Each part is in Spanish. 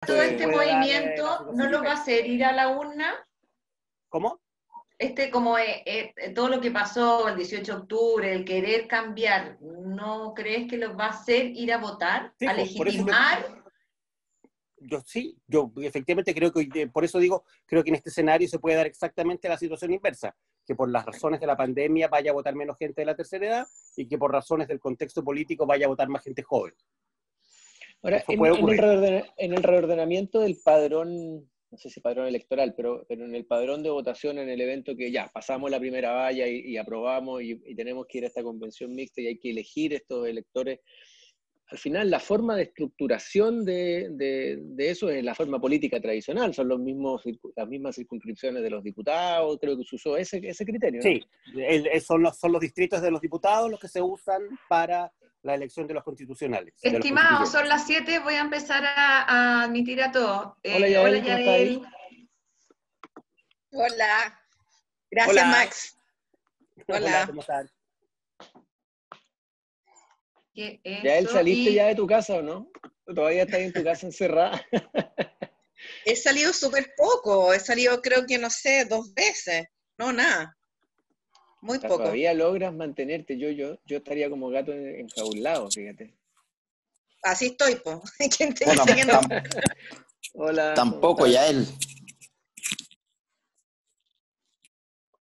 todo este movimiento la no situación lo va a hacer ir a la urna. ¿Cómo? Como todo lo que pasó el 18 de octubre, el querer cambiar, ¿no crees que los va a hacer ir a votar, Sí, a pues, por eso legitimar? yo efectivamente creo que, por eso digo, creo que en este escenario se puede dar exactamente la situación inversa, que por las razones de la pandemia vaya a votar menos gente de la tercera edad y que por razones del contexto político vaya a votar más gente joven. Ahora, Eso puede ocurrir. en el reordenamiento del padrón, no sé si padrón electoral, pero en el padrón de votación, en el evento que ya pasamos la primera valla y aprobamos y tenemos que ir a esta convención mixta y hay que elegir estos electores, al final la forma de estructuración de eso es la forma política tradicional, son las mismas circunscripciones de los diputados, creo que se usó ese criterio, ¿no? Sí, son los distritos de los diputados los que se usan para la elección de los constitucionales. Estimados, son las 7, voy a empezar a admitir a todos. Hola Yael, ¿cómo estás ahí? Hola. Gracias, Hola. Max. Hola. ¿Cómo están? Yael, ¿saliste ya de tu casa o no? ¿Todavía estás en tu casa encerrada? He salido súper poco, he salido creo que, no sé, 2 veces. No, nada. Muy poco. Todavía logras mantenerte. Yo estaría como gato enjaulado, fíjate. Así estoy, po. ¿Quién te Bueno, dice que no? Hola. Tampoco, Yael.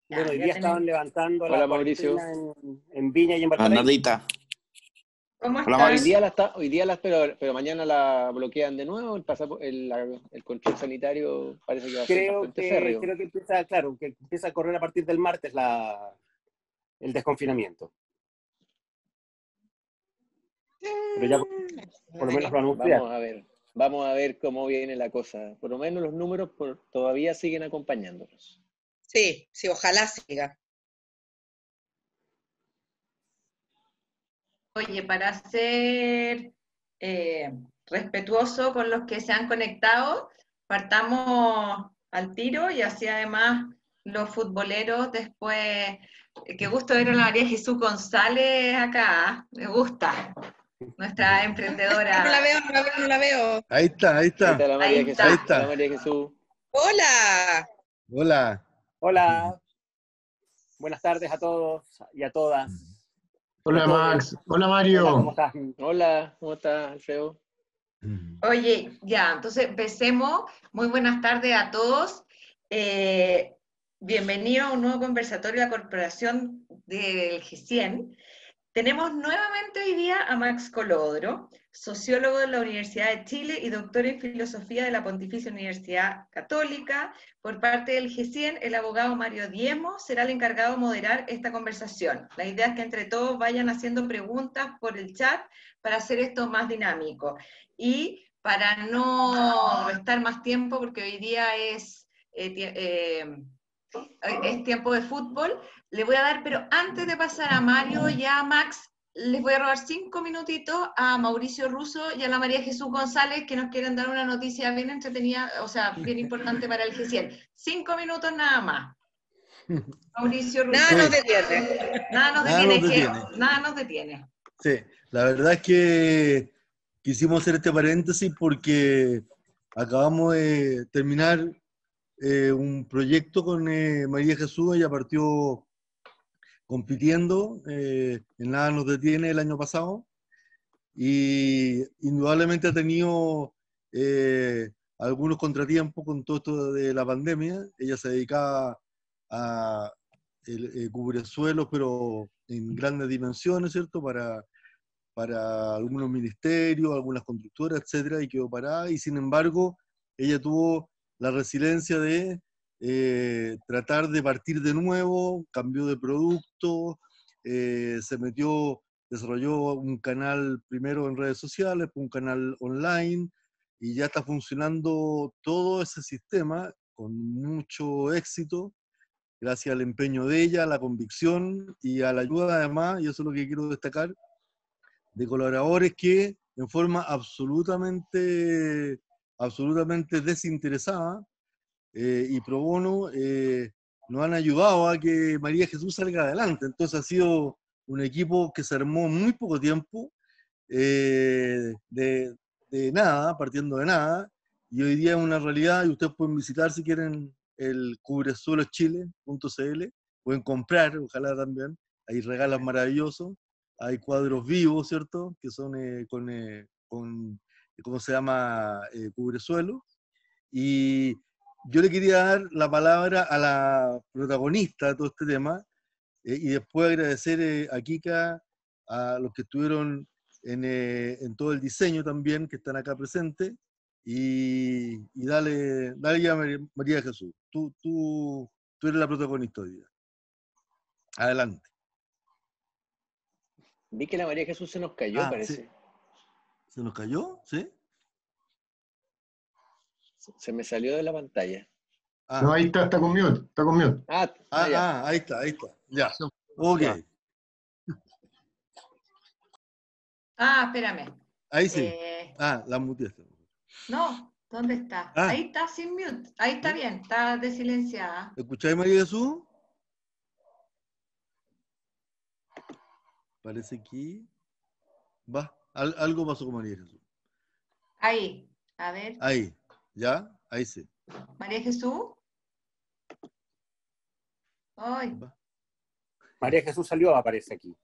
Bueno, hoy día estaban levantando Hola, la Mauricio. cuarentena en Viña y en Valparaíso. Bernardita. ¿Cómo Hola, estás? Hoy día pero mañana la bloquean de nuevo, el control sanitario parece que va a ser bastante férreo. Creo que empieza a correr a partir del martes el desconfinamiento. Pero ya por lo menos lo anunciaron. Vamos a ver cómo viene la cosa. Por lo menos los números todavía siguen acompañándonos. Sí, ojalá siga. Oye, para ser respetuoso con los que se han conectado, partamos al tiro y así además los futboleros después, qué gusto ver a la María Jesús González acá, me gusta, nuestra emprendedora. No la veo. Ahí está. Ahí está la María Jesús. Ahí está. Hola, María Jesús. Hola. Hola. Hola. Buenas tardes a todos y a todas. Hola Max, hola Mario. Hola, ¿cómo estás? Hola, ¿cómo estás, Alfredo? Oye, ya, entonces empecemos. Muy buenas tardes a todos. Bienvenido a un nuevo conversatorio de la Corporación del G100. Tenemos nuevamente hoy día a Max Colodro, sociólogo de la Universidad de Chile y doctor en Filosofía de la Pontificia Universidad Católica. Por parte del G100, el abogado Mario Diemo será el encargado de moderar esta conversación. La idea es que entre todos vayan haciendo preguntas por el chat para hacer esto más dinámico. Y para no restar más tiempo, porque hoy día es tiempo de fútbol, le voy a dar, pero antes de pasar a Mario y a Max, les voy a robar 5 minutitos a Mauricio Russo y a la María Jesús González, que nos quieren dar una noticia bien entretenida, o sea, bien importante para el G100. 5 minutos nada más. Mauricio Russo. Nada nos detiene. Nada nos detiene. Sí, la verdad es que quisimos hacer este paréntesis porque acabamos de terminar un proyecto con María Jesús. Ella partió compitiendo en Nada nos detiene el año pasado y indudablemente ha tenido algunos contratiempos con todo esto de la pandemia. Ella se dedicaba a cubrir suelos, pero en grandes dimensiones, ¿cierto? Para algunos ministerios, algunas constructoras, etcétera, y quedó parada, y sin embargo, ella tuvo la resiliencia de tratar de partir de nuevo, cambió de producto, desarrolló un canal primero en redes sociales, un canal online, y ya está funcionando todo ese sistema con mucho éxito, gracias al empeño de ella, a la convicción y a la ayuda además, y eso es lo que quiero destacar, de colaboradores que en forma absolutamente desinteresada y pro bono nos han ayudado a que María Jesús salga adelante. Entonces ha sido un equipo que se armó en muy poco tiempo, de nada, partiendo de nada, y hoy día es una realidad, y ustedes pueden visitar si quieren el cubresueloschile.cl, pueden comprar, ojalá también, hay regalos maravillosos, hay cuadros vivos, ¿cierto? Que son con ¿cómo se llama? Cubresuelo. Y yo le quería dar la palabra a la protagonista de todo este tema, y después agradecer a Kika, a los que estuvieron en todo el diseño también, que están acá presentes, y dale ya, María Jesús. Tú eres la protagonista hoy día. Adelante. Vi que la María Jesús se nos cayó, Sí. parece. ¿Se nos cayó? ¿Sí? Se me salió de la pantalla. No, ahí está con mute, está con mute. Ya. Ahí está. Ya. Ok. Ya. Espérame. Ahí sí. La muteaste. No, ¿dónde está? Ahí está sin mute. Ahí está bien, está desilenciada. ¿Escucháis, María Jesús? Parece que algo pasó con María Jesús. Ahí, a ver. Ahí, ¿ya? Ahí sí. María Jesús. Ay. María Jesús salió, aparece aquí.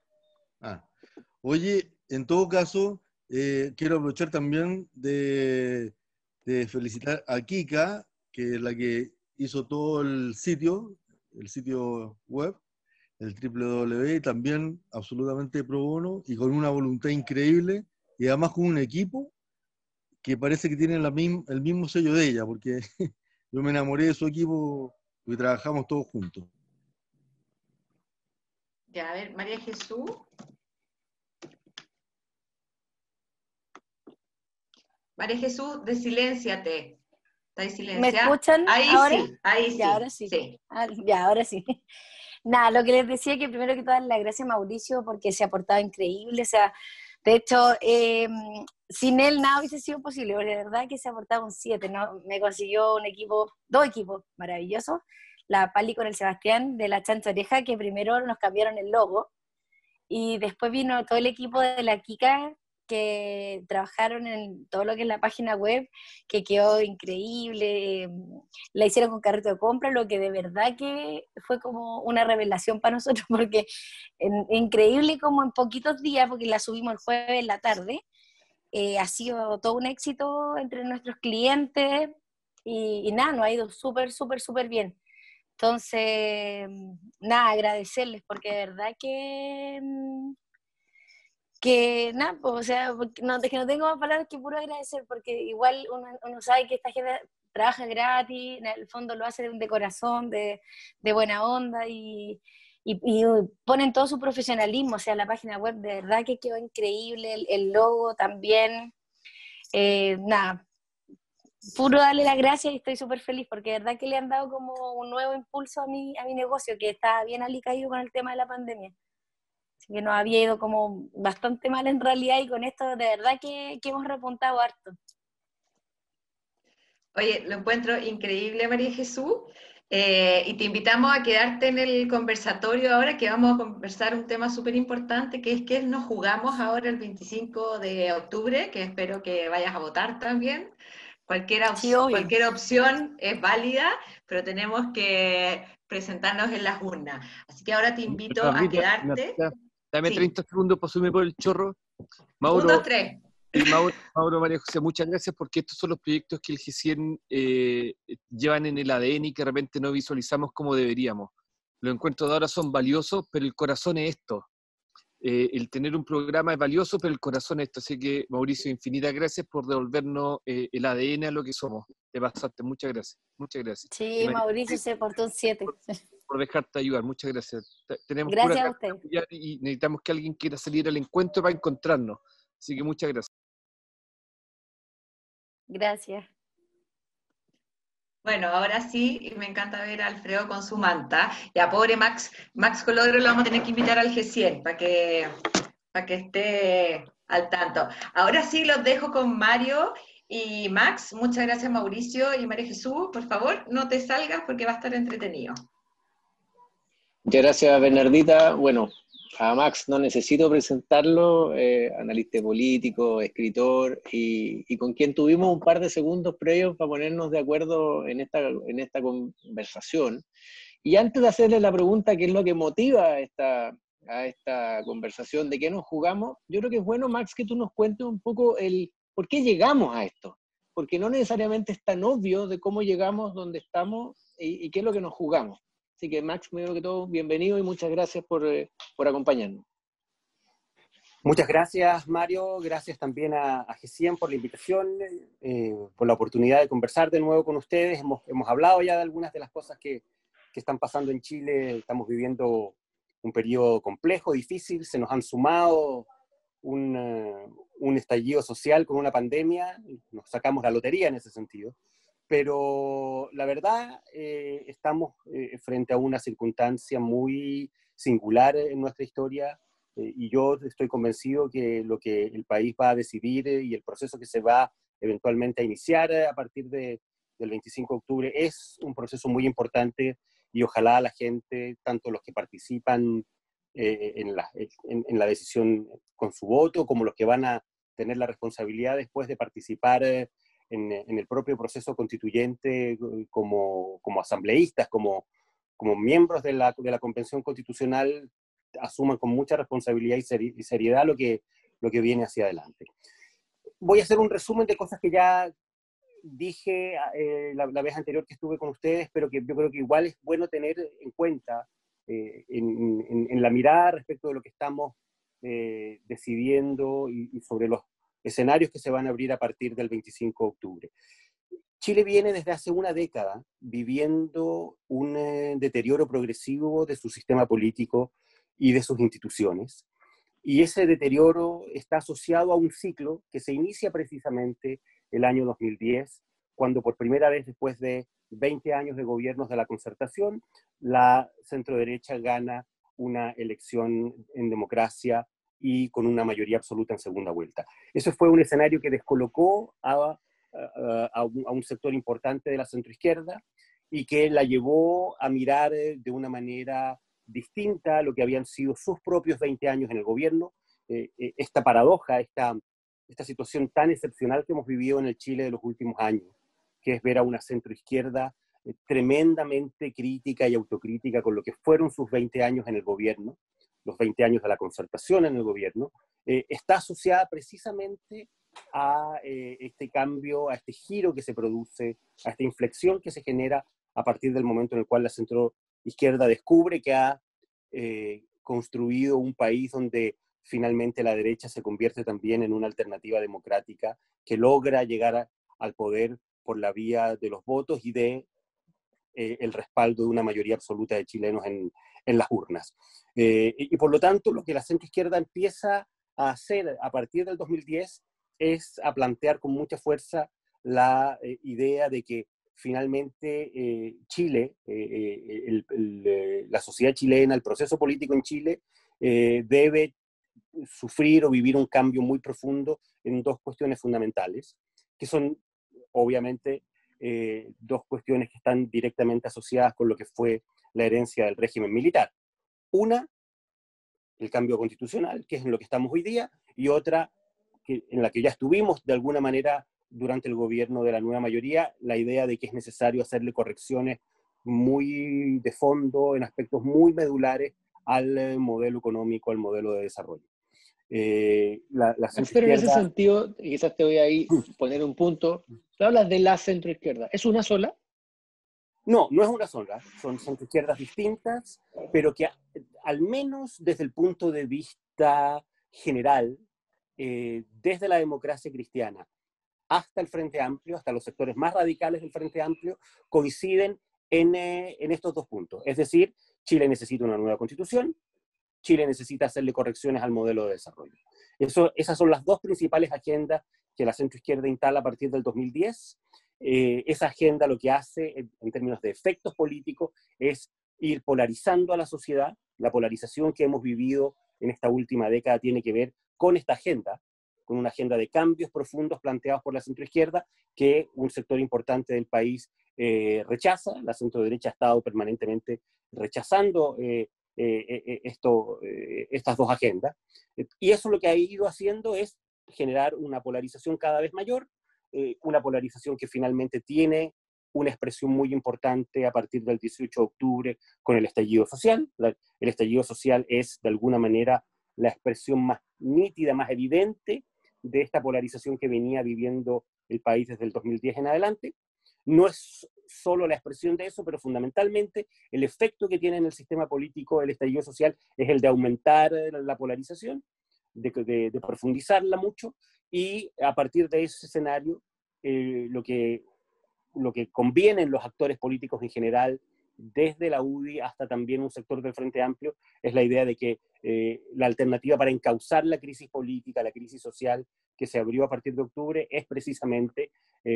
Oye, en todo caso, quiero aprovechar también de felicitar a Kika, que es la que hizo todo el sitio web, el www, también absolutamente pro bono y con una voluntad increíble, y además con un equipo que parece que tiene el mismo sello de ella, porque yo me enamoré de su equipo y trabajamos todos juntos. Ya, a ver, María Jesús. María Jesús, desilénciate. ¿Está silenciada? ¿Me escuchan ahí ahora? Sí, ahí sí. Ya, ahora sí. Ya, ahora sí. Nada, lo que les decía, que primero que todo, las gracias a Mauricio, porque se ha portado increíble. O sea, de hecho, sin él nada hubiese sido posible, porque de verdad que se ha portado un 7, ¿no? Me consiguió dos equipos maravillosos. La Pali con el Sebastián de la Chancha Oreja, que primero nos cambiaron el logo, y después vino todo el equipo de la Kika, que trabajaron en todo lo que es la página web, que quedó increíble, la hicieron con carrito de compra, lo que de verdad que fue como una revelación para nosotros, porque increíble como en poquitos días, porque la subimos el jueves en la tarde, ha sido todo un éxito entre nuestros clientes, y nada, nos ha ido súper, súper, súper bien. Entonces, nada, agradecerles, porque de verdad que nada, pues, o sea, es que no tengo más palabras que puro agradecer, porque igual uno sabe que esta gente trabaja gratis, en el fondo lo hace de corazón, de buena onda, y ponen todo su profesionalismo. O sea, la página web de verdad que quedó increíble, el logo también, nada, puro darle las gracias, y estoy súper feliz, porque de verdad que le han dado como un nuevo impulso a mi negocio, que está bien alicaído con el tema de la pandemia. Así que nos había ido como bastante mal en realidad, y con esto de verdad que hemos repuntado harto. Oye, lo encuentro increíble, María Jesús, y te invitamos a quedarte en el conversatorio ahora, que vamos a conversar un tema súper importante, que es que nos jugamos ahora el 25 de octubre, que espero que vayas a votar también. Cualquier opción es válida, pero tenemos que presentarnos en las urnas. Así que ahora te invito a quedarte. Dame 30 segundos para subirme por el chorro. Mauro, 1, 2, 3. Mauro, María José, muchas gracias, porque estos son los proyectos que el G100 llevan en el ADN y que de repente no visualizamos como deberíamos. Los encuentros de ahora son valiosos, pero el corazón es esto. El tener un programa es valioso, pero el corazón es esto. Así que, Mauricio, infinitas gracias por devolvernos el ADN a lo que somos. Te pasaste, muchas gracias. Muchas gracias. Sí, Mauricio se portó un 7. Por dejarte ayudar, muchas gracias. Tenemos gracias a usted. Y necesitamos que alguien quiera salir al encuentro para encontrarnos. Así que muchas gracias. Gracias. Bueno, ahora sí, me encanta ver a Alfredo con su manta. Ya, pobre Max Colodro, lo vamos a tener que invitar al G100 para que esté al tanto. Ahora sí, los dejo con Mario y Max. Muchas gracias, Mauricio y María Jesús. Por favor, no te salgas porque va a estar entretenido. Muchas gracias, Bernardita. Bueno, A Max no necesito presentarlo, analista político, escritor, y con quien tuvimos un par de segundos previos para ponernos de acuerdo en esta conversación. Y antes de hacerle la pregunta, ¿qué es lo que motiva a esta conversación, de qué nos jugamos? Yo creo que es bueno, Max, que tú nos cuentes un poco por qué llegamos a esto. Porque no necesariamente es tan obvio de cómo llegamos donde estamos y qué es lo que nos jugamos. Así que, Max, primero que todo, bienvenido y muchas gracias por acompañarnos. Muchas gracias, Mario. Gracias también a G100 por la invitación, por la oportunidad de conversar de nuevo con ustedes. Hemos hablado ya de algunas de las cosas que están pasando en Chile. Estamos viviendo un periodo complejo, difícil. Se nos han sumado un estallido social con una pandemia. Nos sacamos la lotería en ese sentido. Pero la verdad, estamos frente a una circunstancia muy singular en nuestra historia, y yo estoy convencido que lo que el país va a decidir y el proceso que se va eventualmente a iniciar a partir del 25 de octubre es un proceso muy importante, y ojalá la gente, tanto los que participan en la decisión con su voto, como los que van a tener la responsabilidad después de participar en el propio proceso constituyente como asambleístas, como miembros de la Convención Constitucional, asuman con mucha responsabilidad y seriedad lo que viene hacia adelante. Voy a hacer un resumen de cosas que ya dije la vez anterior que estuve con ustedes, pero que yo creo que igual es bueno tener en cuenta en la mirada respecto de lo que estamos decidiendo y sobre los escenarios que se van a abrir a partir del 25 de octubre. Chile viene desde hace una década viviendo un deterioro progresivo de su sistema político y de sus instituciones. Y ese deterioro está asociado a un ciclo que se inicia precisamente el año 2010, cuando por primera vez después de 20 años de gobiernos de la Concertación, la centroderecha gana una elección en democracia y con una mayoría absoluta en segunda vuelta. Eso fue un escenario que descolocó a un sector importante de la centroizquierda y que la llevó a mirar de una manera distinta a lo que habían sido sus propios 20 años en el gobierno. Esta paradoja, esta situación tan excepcional que hemos vivido en el Chile de los últimos años, que es ver a una centroizquierda tremendamente crítica y autocrítica con lo que fueron sus 20 años en el gobierno, los 20 años de la Concertación en el gobierno, está asociada precisamente a este cambio, a este giro que se produce, a esta inflexión que se genera a partir del momento en el cual la centroizquierda descubre que ha construido un país donde finalmente la derecha se convierte también en una alternativa democrática que logra llegar al poder por la vía de los votos y de el respaldo de una mayoría absoluta de chilenos en las urnas. Y por lo tanto, lo que la centroizquierda empieza a hacer a partir del 2010 es a plantear con mucha fuerza la idea de que finalmente Chile, la sociedad chilena, el proceso político en Chile, debe sufrir o vivir un cambio muy profundo en dos cuestiones fundamentales, que son obviamente dos cuestiones que están directamente asociadas con lo que fue la herencia del régimen militar. Una, el cambio constitucional, que es en lo que estamos hoy día, y otra, en la que ya estuvimos de alguna manera durante el gobierno de la nueva mayoría, la idea de que es necesario hacerle correcciones muy de fondo, en aspectos muy medulares, al modelo económico, al modelo de desarrollo. Pero en ese sentido, quizás te voy a ahí poner un punto. Tú hablas de la centroizquierda. ¿Es una sola? No, no es una sola. Son centroizquierdas distintas, pero que al menos desde el punto de vista general, desde la democracia cristiana hasta el Frente Amplio, hasta los sectores más radicales del Frente Amplio, coinciden en estos dos puntos. Es decir, Chile necesita una nueva constitución, Chile necesita hacerle correcciones al modelo de desarrollo. Esas son las dos principales agendas que la centroizquierda instala a partir del 2010. Esa agenda lo que hace, en términos de efectos políticos, es ir polarizando a la sociedad. La polarización que hemos vivido en esta última década tiene que ver con esta agenda, con una agenda de cambios profundos planteados por la centroizquierda, que un sector importante del país rechaza. La centroderecha ha estado permanentemente rechazando estas dos agendas. Y eso lo que ha ido haciendo es generar una polarización cada vez mayor, una polarización que finalmente tiene una expresión muy importante a partir del 18 de octubre con el estallido social. El estallido social es, de alguna manera, la expresión más nítida, más evidente de esta polarización que venía viviendo el país desde el 2010 en adelante. No es solo la expresión de eso, pero fundamentalmente el efecto que tiene en el sistema político el estallido social es el de aumentar la polarización, de profundizarla mucho, y a partir de ese escenario lo que conviene en los actores políticos en general, desde la UDI hasta también un sector del Frente Amplio, es la idea de que la alternativa para encauzar la crisis política, la crisis social que se abrió a partir de octubre, es precisamente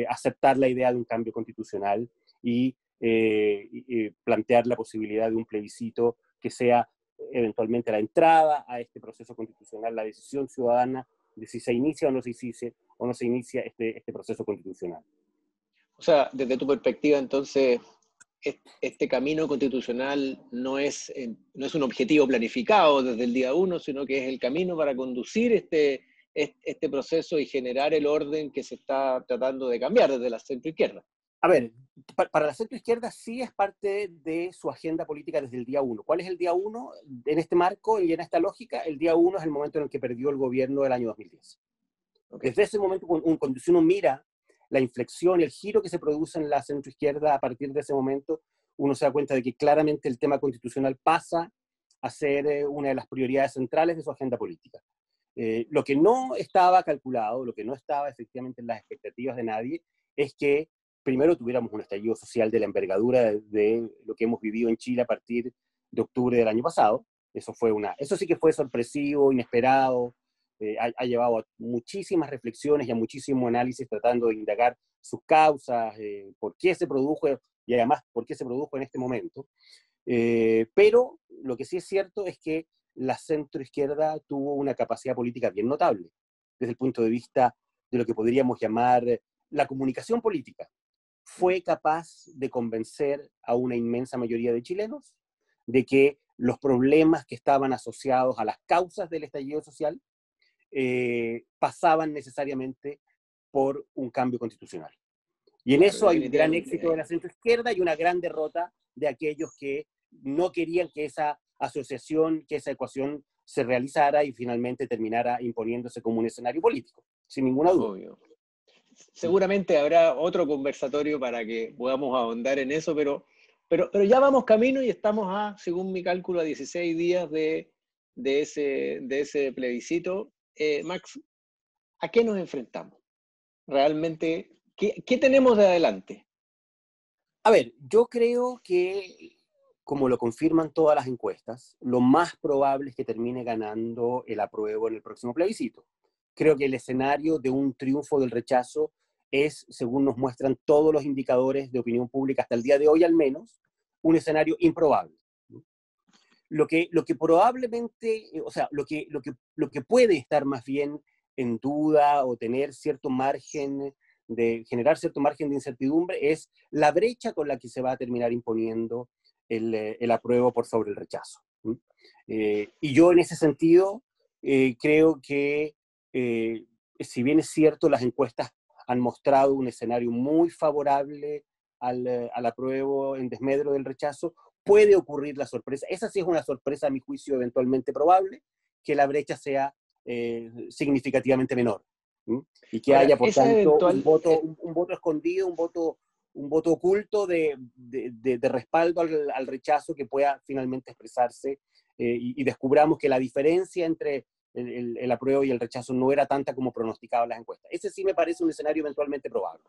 aceptar la idea de un cambio constitucional y plantear la posibilidad de un plebiscito que sea eventualmente la entrada a este proceso constitucional, la decisión ciudadana de si se inicia o no se inicia este proceso constitucional. O sea, desde tu perspectiva, entonces, este camino constitucional no es un objetivo planificado desde el día uno, sino que es el camino para conducir este proceso y generar el orden que se está tratando de cambiar desde la centroizquierda. A ver, para la centroizquierda sí es parte de su agenda política desde el día uno. ¿Cuál es el día uno? En este marco y en esta lógica, el día uno es el momento en el que perdió el gobierno del año 2010. Okay. Desde ese momento, cuando uno mira la inflexión, el giro que se produce en la centroizquierda a partir de ese momento, uno se da cuenta de que claramente el tema constitucional pasa a ser una de las prioridades centrales de su agenda política. Lo que no estaba calculado, lo que no estaba efectivamente en las expectativas de nadie, es que primero tuviéramos un estallido social de la envergadura de lo que hemos vivido en Chile a partir de octubre del año pasado. Eso sí que fue sorpresivo, inesperado, ha llevado a muchísimas reflexiones y a muchísimo análisis tratando de indagar sus causas, por qué se produjo y además por qué se produjo en este momento. Pero lo que sí es cierto es que la centroizquierda tuvo una capacidad política bien notable desde el punto de vista de lo que podríamos llamar la comunicación política. Fue capaz de convencer a una inmensa mayoría de chilenos de que los problemas que estaban asociados a las causas del estallido social pasaban necesariamente por un cambio constitucional. Y en eso hay un gran éxito de la centroizquierda y una gran derrota de aquellos que no querían que esa asociación, que esa ecuación se realizara y finalmente terminara imponiéndose como un escenario político, sin ninguna duda. Obvio. Seguramente habrá otro conversatorio para que podamos ahondar en eso, pero ya vamos camino y estamos según mi cálculo, a 16 días de ese plebiscito. Max, ¿a qué nos enfrentamos? Realmente, ¿qué tenemos de adelante? A ver, yo creo que, como lo confirman todas las encuestas, lo más probable es que termine ganando el apruebo en el próximo plebiscito. Creo que el escenario de un triunfo del rechazo es, según nos muestran todos los indicadores de opinión pública hasta el día de hoy al menos, un escenario improbable. Lo que probablemente, o sea, lo que puede estar más bien en duda o tener cierto margen generar cierto margen de incertidumbre es la brecha con la que se va a terminar imponiendo el apruebo por sobre el rechazo. Y yo en ese sentido creo que si bien es cierto, las encuestas han mostrado un escenario muy favorable al apruebo en desmedro del rechazo, puede ocurrir la sorpresa. Esa sí es una sorpresa, a mi juicio, eventualmente probable, que la brecha sea significativamente menor. Y que haya, por tanto, un voto escondido, un voto oculto de respaldo al rechazo que pueda finalmente expresarse y descubramos que la diferencia entre el apruebo y el rechazo no era tanta como pronosticaban las encuestas. Ese sí me parece un escenario eventualmente probable.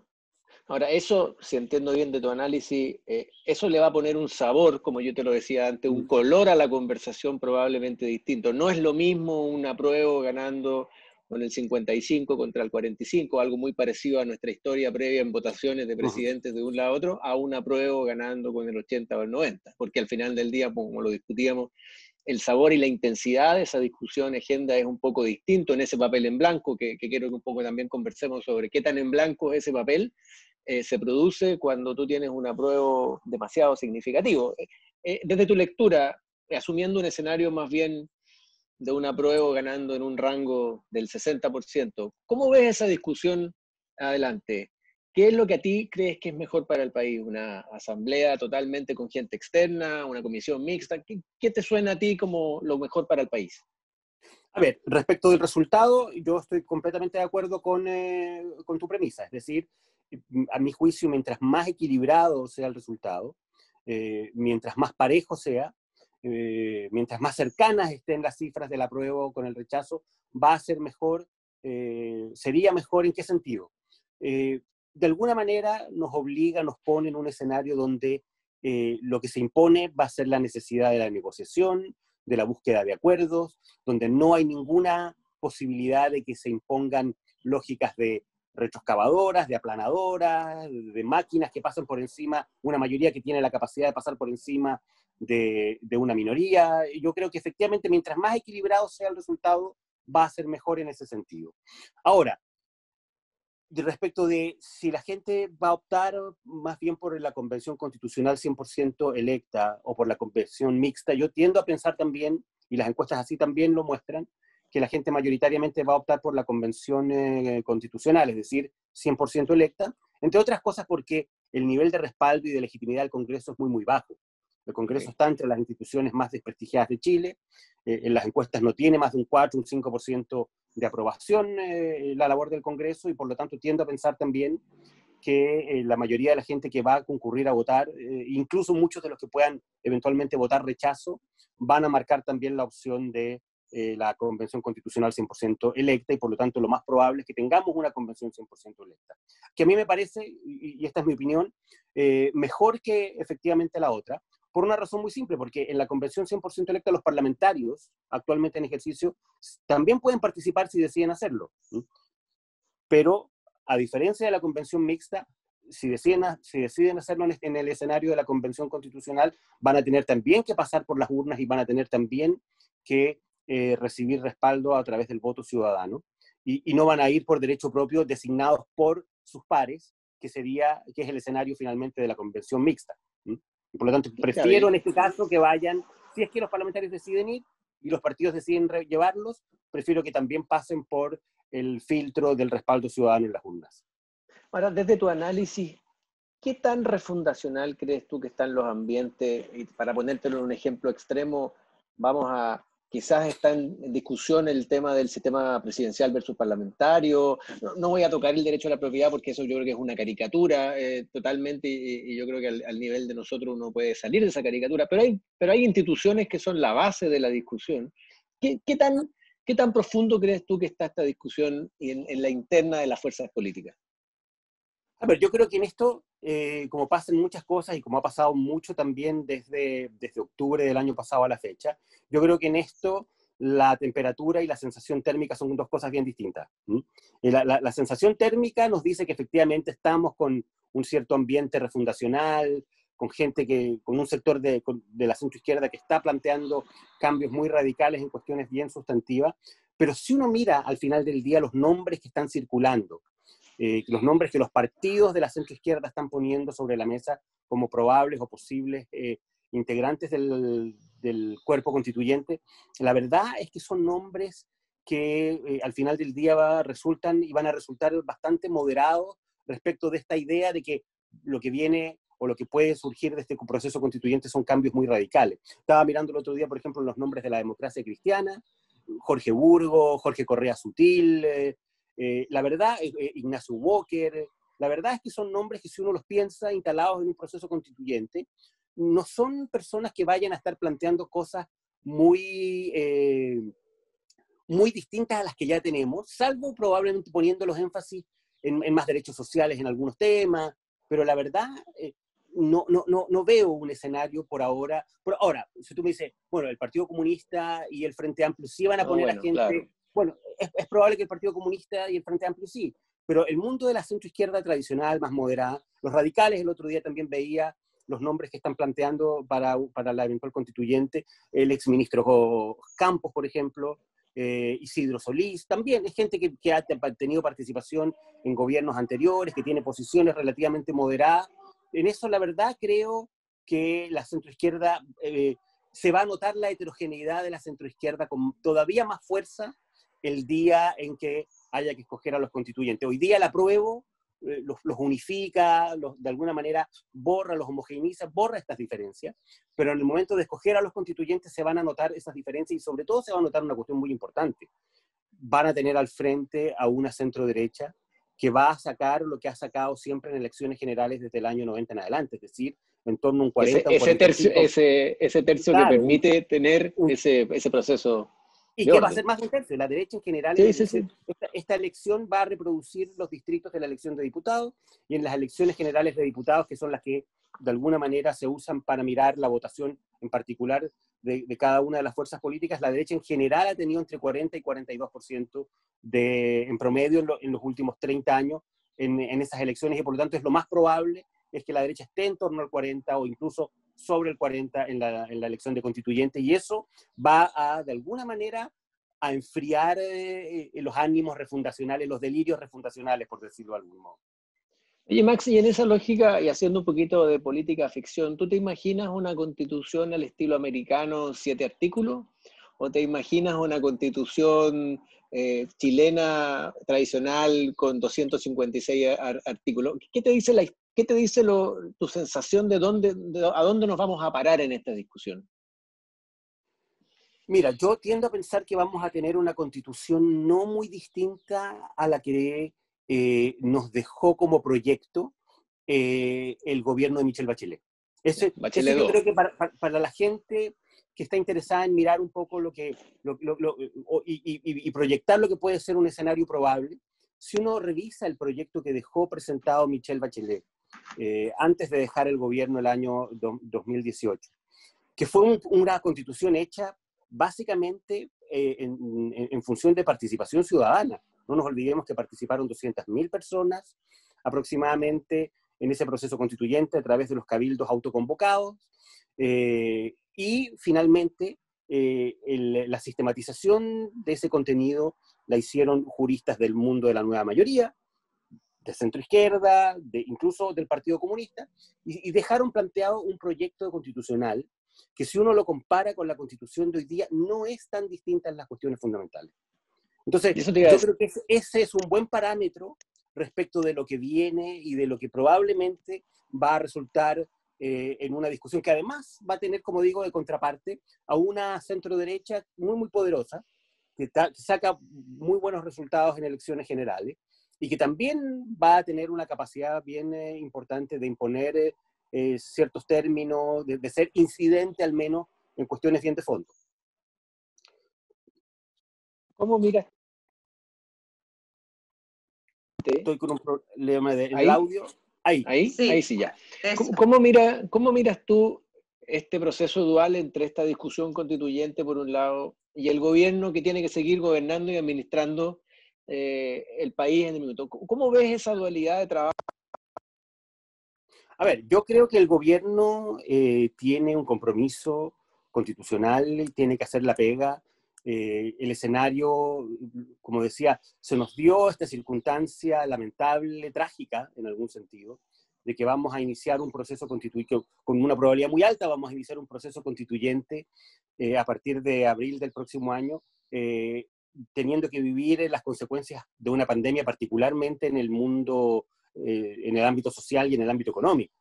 Ahora, eso, si entiendo bien de tu análisis, eso le va a poner un sabor, como yo te lo decía antes, un color a la conversación probablemente distinto. No es lo mismo un apruebo ganando con el 55 contra el 45, algo muy parecido a nuestra historia previa en votaciones de presidentes de un lado a otro, a un apruebo ganando con el 80 o el 90, porque al final del día, como lo discutíamos, el sabor y la intensidad de esa discusión, agenda, es un poco distinto en ese papel en blanco, que quiero que un poco también conversemos sobre qué tan en blanco es ese papel. Se produce cuando tú tienes un apruebo demasiado significativo. Desde tu lectura, asumiendo un escenario más bien de un apruebo ganando en un rango del 60%. ¿Cómo ves esa discusión adelante? ¿Qué es lo que a ti crees que es mejor para el país? ¿Una asamblea totalmente con gente externa? ¿Una comisión mixta? ¿Qué te suena a ti como lo mejor para el país? A ver, respecto del resultado, yo estoy completamente de acuerdo con tu premisa. Es decir, a mi juicio, mientras más equilibrado sea el resultado, mientras más parejo sea, mientras más cercanas estén las cifras del apruebo con el rechazo, va a ser mejor, sería mejor. ¿En qué sentido? De alguna manera nos obliga, nos pone en un escenario donde lo que se impone va a ser la necesidad de la negociación, de la búsqueda de acuerdos, donde no hay ninguna posibilidad de que se impongan lógicas de retroexcavadoras, de aplanadoras, de máquinas que pasan por encima, una mayoría que tiene la capacidad de pasar por encima de una minoría. Yo creo que efectivamente mientras más equilibrado sea el resultado, va a ser mejor en ese sentido. Ahora, respecto de si la gente va a optar más bien por la convención constitucional 100% electa o por la convención mixta, yo tiendo a pensar también, y las encuestas así también lo muestran, que la gente mayoritariamente va a optar por la convención constitucional, es decir, 100% electa, entre otras cosas porque el nivel de respaldo y de legitimidad del Congreso es muy, muy bajo. El Congreso está entre las instituciones más desprestigiadas de Chile, en las encuestas no tiene más de un 4, un 5% de aprobación la labor del Congreso, y por lo tanto tiendo a pensar también que la mayoría de la gente que va a concurrir a votar, incluso muchos de los que puedan eventualmente votar rechazo, van a marcar también la opción de la convención constitucional 100% electa, y por lo tanto lo más probable es que tengamos una convención 100% electa. Que a mí me parece, y esta es mi opinión, mejor que efectivamente la otra, por una razón muy simple, porque en la convención 100% electa los parlamentarios actualmente en ejercicio también pueden participar si deciden hacerlo. Pero a diferencia de la convención mixta, si deciden hacerlo en el escenario de la convención constitucional, van a tener también que pasar por las urnas y van a tener también que recibir respaldo a través del voto ciudadano, y no van a ir por derecho propio designados por sus pares, que es el escenario finalmente de la convención mixta. Y por lo tanto, prefiero en este caso que vayan, si es que los parlamentarios deciden ir y los partidos deciden llevarlos, prefiero que también pasen por el filtro del respaldo ciudadano en las urnas. Ahora, desde tu análisis, ¿qué tan refundacional crees tú que están los ambientes? Y para ponértelo en un ejemplo extremo, quizás está en discusión el tema del sistema presidencial versus parlamentario. No voy a tocar el derecho a la propiedad porque eso yo creo que es una caricatura totalmente, y yo creo que al nivel de nosotros uno puede salir de esa caricatura, pero hay instituciones que son la base de la discusión. ¿Qué tan profundo crees tú que está esta discusión en la interna de las fuerzas políticas? A ver, yo creo que en esto, como pasan muchas cosas y como ha pasado mucho también desde octubre del año pasado a la fecha, yo creo que en esto la temperatura y la sensación térmica son dos cosas bien distintas. La sensación térmica nos dice que efectivamente estamos con un cierto ambiente refundacional, con gente con un sector de la centroizquierda que está planteando cambios muy radicales en cuestiones bien sustantivas, pero si uno mira al final del día los nombres que están circulando, los nombres que los partidos de la centroizquierda están poniendo sobre la mesa como probables o posibles integrantes del cuerpo constituyente, la verdad es que son nombres que al final del día resultan y van a resultar bastante moderados respecto de esta idea de que lo que viene o lo que puede surgir de este proceso constituyente son cambios muy radicales. Estaba mirando el otro día, por ejemplo, los nombres de la democracia cristiana, Jorge Burgo, Jorge Correa Sutil, la verdad, Ignacio Walker, la verdad es que son nombres que si uno los piensa instalados en un proceso constituyente, no son personas que vayan a estar planteando cosas muy distintas a las que ya tenemos, salvo probablemente poniendo los énfasis en más derechos sociales en algunos temas, pero la verdad no veo un escenario por ahora. Por ahora, si tú me dices, bueno, el Partido Comunista y el Frente Amplio sí van a poner a gente... Claro. Bueno, es probable que el Partido Comunista y el Frente Amplio sí, pero el mundo de la centroizquierda tradicional, más moderada, los radicales, el otro día también veía los nombres que están planteando para la eventual constituyente, el exministro Campos, por ejemplo, Isidro Solís, también es gente que ha tenido participación en gobiernos anteriores, que tiene posiciones relativamente moderadas. En eso, la verdad, creo que la centroizquierda se va a notar la heterogeneidad de la centroizquierda con todavía más fuerza el día en que haya que escoger a los constituyentes. Hoy día el apruebo los unifica, de alguna manera borra, los homogeneiza, borra estas diferencias, pero en el momento de escoger a los constituyentes se van a notar esas diferencias y sobre todo se va a notar una cuestión muy importante. Van a tener al frente a una centro-derecha que va a sacar lo que ha sacado siempre en elecciones generales desde el año 90 en adelante, es decir, en torno a un 40 o 45. Ese tercio claro, que permite tener ese proceso. ¿Y qué va a ser más de un tercio? La derecha en general, esta elección va a reproducir los distritos de la elección de diputados, y en las elecciones generales de diputados, que son las que de alguna manera se usan para mirar la votación en particular de cada una de las fuerzas políticas, la derecha en general ha tenido entre 40 y 42% en promedio en los últimos 30 años en esas elecciones, y por lo tanto es lo más probable es que la derecha esté en torno al 40 o incluso sobre el 40 en la elección de constituyente, y eso va a, de alguna manera, a enfriar los ánimos refundacionales, los delirios refundacionales, por decirlo de algún modo. Oye, Max, y en esa lógica, y haciendo un poquito de política ficción, ¿tú te imaginas una constitución al estilo americano, 7 artículos? ¿O te imaginas una constitución chilena tradicional con 256 artículos? ¿Qué te dice tu sensación de a dónde nos vamos a parar en esta discusión? Mira, yo tiendo a pensar que vamos a tener una constitución no muy distinta a la que nos dejó como proyecto el gobierno de Michelle Bachelet. Eso yo creo que para la gente que está interesada en mirar un poco y proyectar lo que puede ser un escenario probable, si uno revisa el proyecto que dejó presentado Michelle Bachelet antes de dejar el gobierno el año 2018, que fue una constitución hecha básicamente en función de participación ciudadana. No nos olvidemos que participaron 200.000 personas aproximadamente en ese proceso constituyente a través de los cabildos autoconvocados, y finalmente la sistematización de ese contenido la hicieron juristas del mundo de la nueva mayoría, de centroizquierda, incluso del Partido Comunista, y dejaron planteado un proyecto constitucional que, si uno lo compara con la Constitución de hoy día, no es tan distinta en las cuestiones fundamentales. Entonces, yo creo que ese es un buen parámetro respecto de lo que viene y de lo que probablemente va a resultar en una discusión que además va a tener, como digo, de contraparte a una centro-derecha muy, muy poderosa, que saca muy buenos resultados en elecciones generales, y que también va a tener una capacidad bien importante de imponer ciertos términos, de ser incidente al menos en cuestiones bien de fondo. ¿Cómo miras? Estoy con un problema del audio. Ahí sí ya. ¿Cómo miras tú este proceso dual entre esta discusión constituyente por un lado y el gobierno que tiene que seguir gobernando y administrando el país en el minuto? ¿Cómo ves esa dualidad de trabajo? A ver, yo creo que el gobierno tiene un compromiso constitucional, tiene que hacer la pega. El escenario, como decía, se nos dio esta circunstancia lamentable, trágica en algún sentido, de que vamos a iniciar un proceso constituyente, con una probabilidad muy alta, vamos a iniciar un proceso constituyente a partir de abril del próximo año, teniendo que vivir las consecuencias de una pandemia, particularmente en el mundo, en el ámbito social y en el ámbito económico.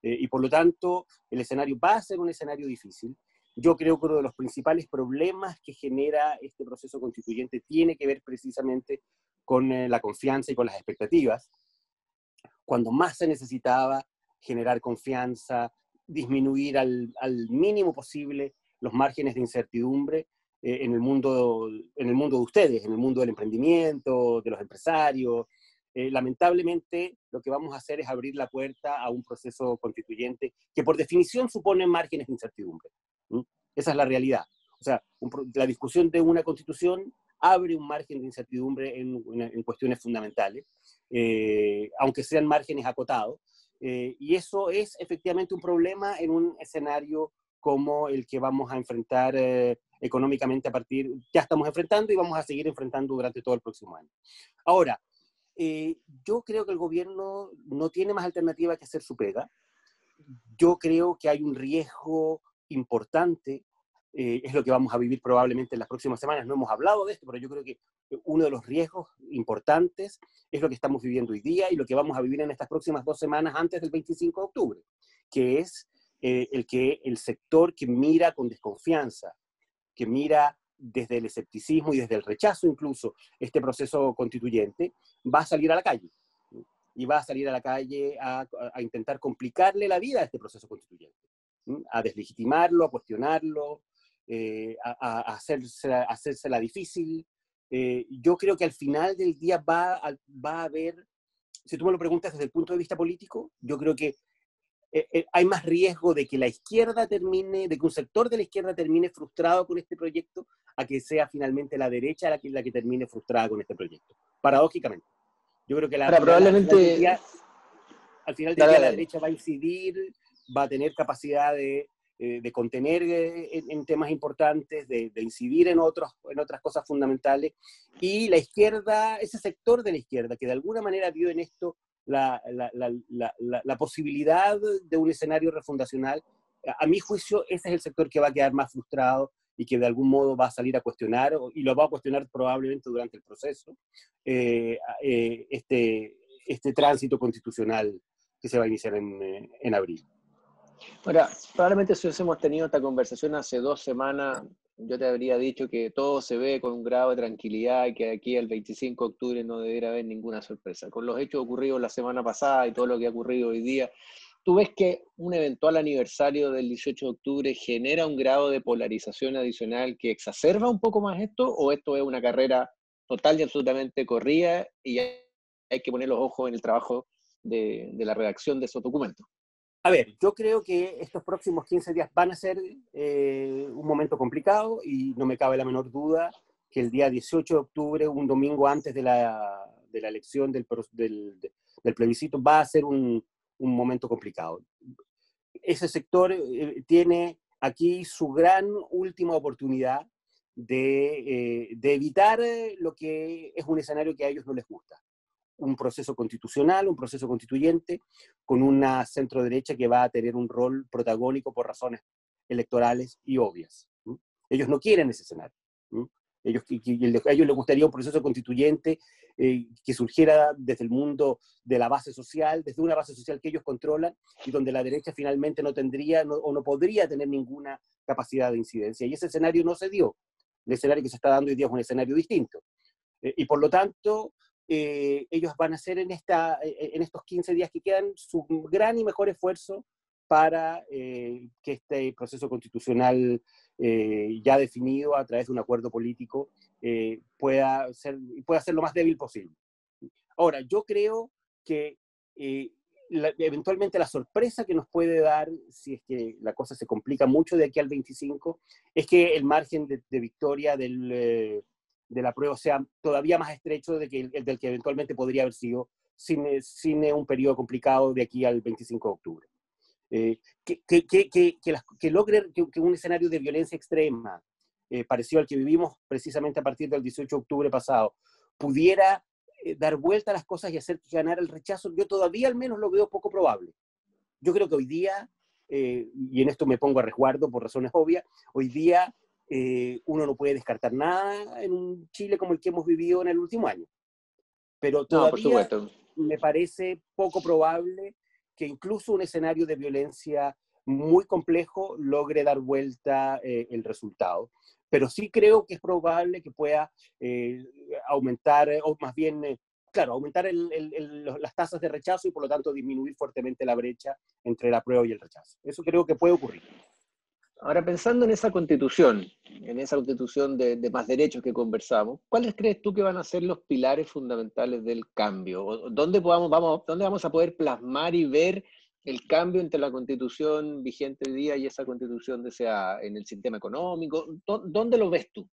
Y por lo tanto, el escenario va a ser un escenario difícil. Yo creo que uno de los principales problemas que genera este proceso constituyente tiene que ver precisamente con la confianza y con las expectativas. Cuando más se necesitaba generar confianza, disminuir al mínimo posible los márgenes de incertidumbre en el mundo de ustedes, en el mundo del emprendimiento, de los empresarios. Lamentablemente, lo que vamos a hacer es abrir la puerta a un proceso constituyente que por definición supone márgenes de incertidumbre. Esa es la realidad. O sea, la discusión de una constitución abre un margen de incertidumbre en cuestiones fundamentales, aunque sean márgenes acotados, y eso es efectivamente un problema en un escenario como el que vamos a enfrentar económicamente ya estamos enfrentando y vamos a seguir enfrentando durante todo el próximo año. Ahora, yo creo que el gobierno no tiene más alternativa que hacer su pega. Yo creo que hay un riesgo importante, es lo que vamos a vivir probablemente en las próximas semanas. No hemos hablado de esto, pero yo creo que uno de los riesgos importantes es lo que estamos viviendo hoy día y lo que vamos a vivir en estas próximas 2 semanas antes del 25 de octubre, que es el sector que mira con desconfianza, que mira desde el escepticismo y desde el rechazo incluso este proceso constituyente, va a salir a la calle. Y va a salir a la calle a intentar complicarle la vida a este proceso constituyente, a deslegitimarlo, a cuestionarlo, a hacérsela difícil. Yo creo que al final del día va a haber, si tú me lo preguntas desde el punto de vista político, yo creo que hay más riesgo de que la izquierda termine, de que un sector de la izquierda termine frustrado con este proyecto, a que sea finalmente la derecha la que termine frustrada con este proyecto, paradójicamente. Yo creo que probablemente... al final del día la derecha va a incidir, va a tener capacidad de contener en temas importantes, de incidir en otras cosas fundamentales, y la izquierda, ese sector de la izquierda que de alguna manera vio en esto la posibilidad de un escenario refundacional, a mi juicio ese es el sector que va a quedar más frustrado y que de algún modo va a salir a cuestionar, y lo va a cuestionar probablemente durante el proceso, este tránsito constitucional que se va a iniciar en abril. Ahora, probablemente si hubiésemos tenido esta conversación hace 2 semanas, yo te habría dicho que todo se ve con un grado de tranquilidad y que de aquí al 25 de octubre no debería haber ninguna sorpresa. Con los hechos ocurridos la semana pasada y todo lo que ha ocurrido hoy día, ¿tú ves que un eventual aniversario del 18 de octubre genera un grado de polarización adicional que exacerba un poco más esto, o esto es una carrera total y absolutamente corrida y hay que poner los ojos en el trabajo de la redacción de esos documentos? A ver, yo creo que estos próximos 15 días van a ser un momento complicado, y no me cabe la menor duda que el día 18 de octubre, un domingo antes de la elección del plebiscito, va a ser un momento complicado. Ese sector tiene aquí su gran última oportunidad de evitar lo que es un escenario que a ellos no les gusta. Un proceso constitucional, un proceso constituyente, con una centro-derecha que va a tener un rol protagónico por razones electorales y obvias. Ellos no quieren ese escenario. A ellos les gustaría un proceso constituyente que surgiera desde el mundo de la base social, desde una base social que ellos controlan, y donde la derecha finalmente no tendría o no podría tener ninguna capacidad de incidencia. Y ese escenario no se dio. El escenario que se está dando hoy día es un escenario distinto. Y por lo tanto, ellos van a hacer en estos 15 días que quedan su gran y mejor esfuerzo para que este proceso constitucional ya definido a través de un acuerdo político pueda ser lo más débil posible. Ahora, yo creo que eventualmente la sorpresa que nos puede dar, si es que la cosa se complica mucho de aquí al 25, es que el margen de victoria de la prueba sea todavía más estrecho del que eventualmente podría haber sido sin un periodo complicado de aquí al 25 de octubre. Que logre que un escenario de violencia extrema, parecido al que vivimos precisamente a partir del 18 de octubre pasado, pudiera dar vuelta a las cosas y hacer ganar el rechazo, yo todavía al menos lo veo poco probable. Yo creo que hoy día, y en esto me pongo a resguardo por razones obvias, hoy día uno no puede descartar nada en un Chile como el que hemos vivido en el último año. Pero todavía me parece poco probable que incluso un escenario de violencia muy complejo logre dar vuelta el resultado. Pero sí creo que es probable que pueda aumentar, o más bien, aumentar las tasas de rechazo y por lo tanto disminuir fuertemente la brecha entre el apruebo y el rechazo. Eso creo que puede ocurrir. Ahora, pensando en esa constitución de más derechos que conversamos, ¿cuáles crees tú que van a ser los pilares fundamentales del cambio? ¿Dónde vamos a poder plasmar y ver el cambio entre la constitución vigente hoy día y esa constitución deseada en el sistema económico? ¿Dónde lo ves tú?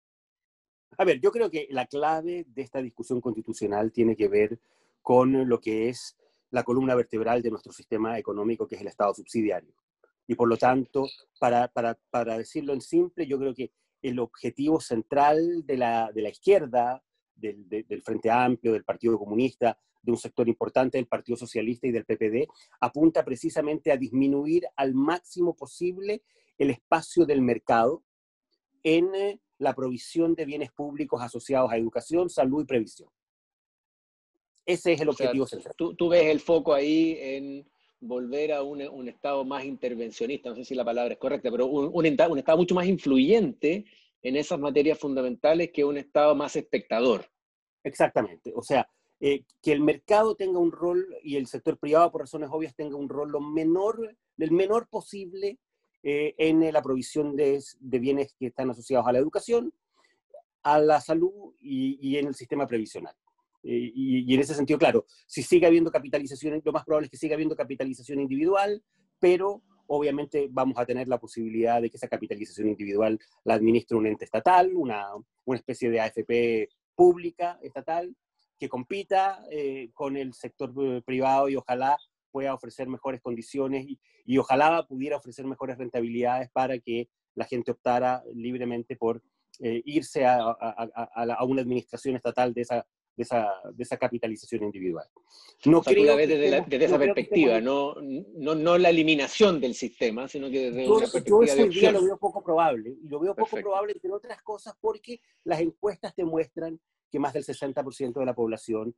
A ver, yo creo que la clave de esta discusión constitucional tiene que ver con lo que es la columna vertebral de nuestro sistema económico, que es el Estado subsidiario. Y por lo tanto, para decirlo en simple, yo creo que el objetivo central de la izquierda, del Frente Amplio, del Partido Comunista, de un sector importante del Partido Socialista y del PPD, apunta precisamente a disminuir al máximo posible el espacio del mercado en la provisión de bienes públicos asociados a educación, salud y previsión. Ese es el objetivo central. Tú ves el foco ahí en volver a un Estado más intervencionista, no sé si la palabra es correcta, pero un Estado mucho más influyente en esas materias fundamentales que un Estado más espectador. Exactamente. O sea, que el mercado tenga un rol y el sector privado, por razones obvias, tenga un rol el menor posible en la provisión de bienes que están asociados a la educación, a la salud y en el sistema previsional. Y en ese sentido, claro, si sigue habiendo capitalización, lo más probable es que siga habiendo capitalización individual, pero obviamente vamos a tener la posibilidad de que esa capitalización individual la administre un ente estatal, una especie de AFP pública estatal, que compita con el sector privado y ojalá pueda ofrecer mejores condiciones y ojalá pudiera ofrecer mejores rentabilidades para que la gente optara libremente por irse a una administración estatal de esa capitalización individual. No, o sea, tú la ves desde esa perspectiva, no la eliminación del sistema, sino que desde una perspectiva de opción. Lo veo poco probable, y lo veo poco probable, entre otras cosas, porque las encuestas te muestran que más del 60% de la población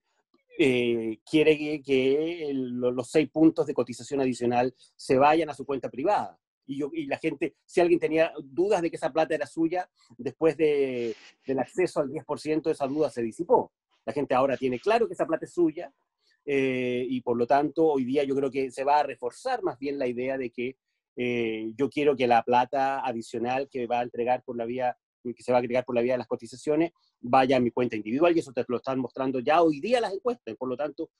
quiere que los 6 puntos de cotización adicional se vayan a su cuenta privada. Y la gente, si alguien tenía dudas de que esa plata era suya, después del acceso al 10%, esa duda se disipó. La gente ahora tiene claro que esa plata es suya, y por lo tanto, hoy día yo creo que se va a reforzar más bien la idea de que yo quiero que la plata adicional que se va a agregar por la vía de las cotizaciones vaya a mi cuenta individual, y eso te lo están mostrando ya hoy día las encuestas. Por lo tanto,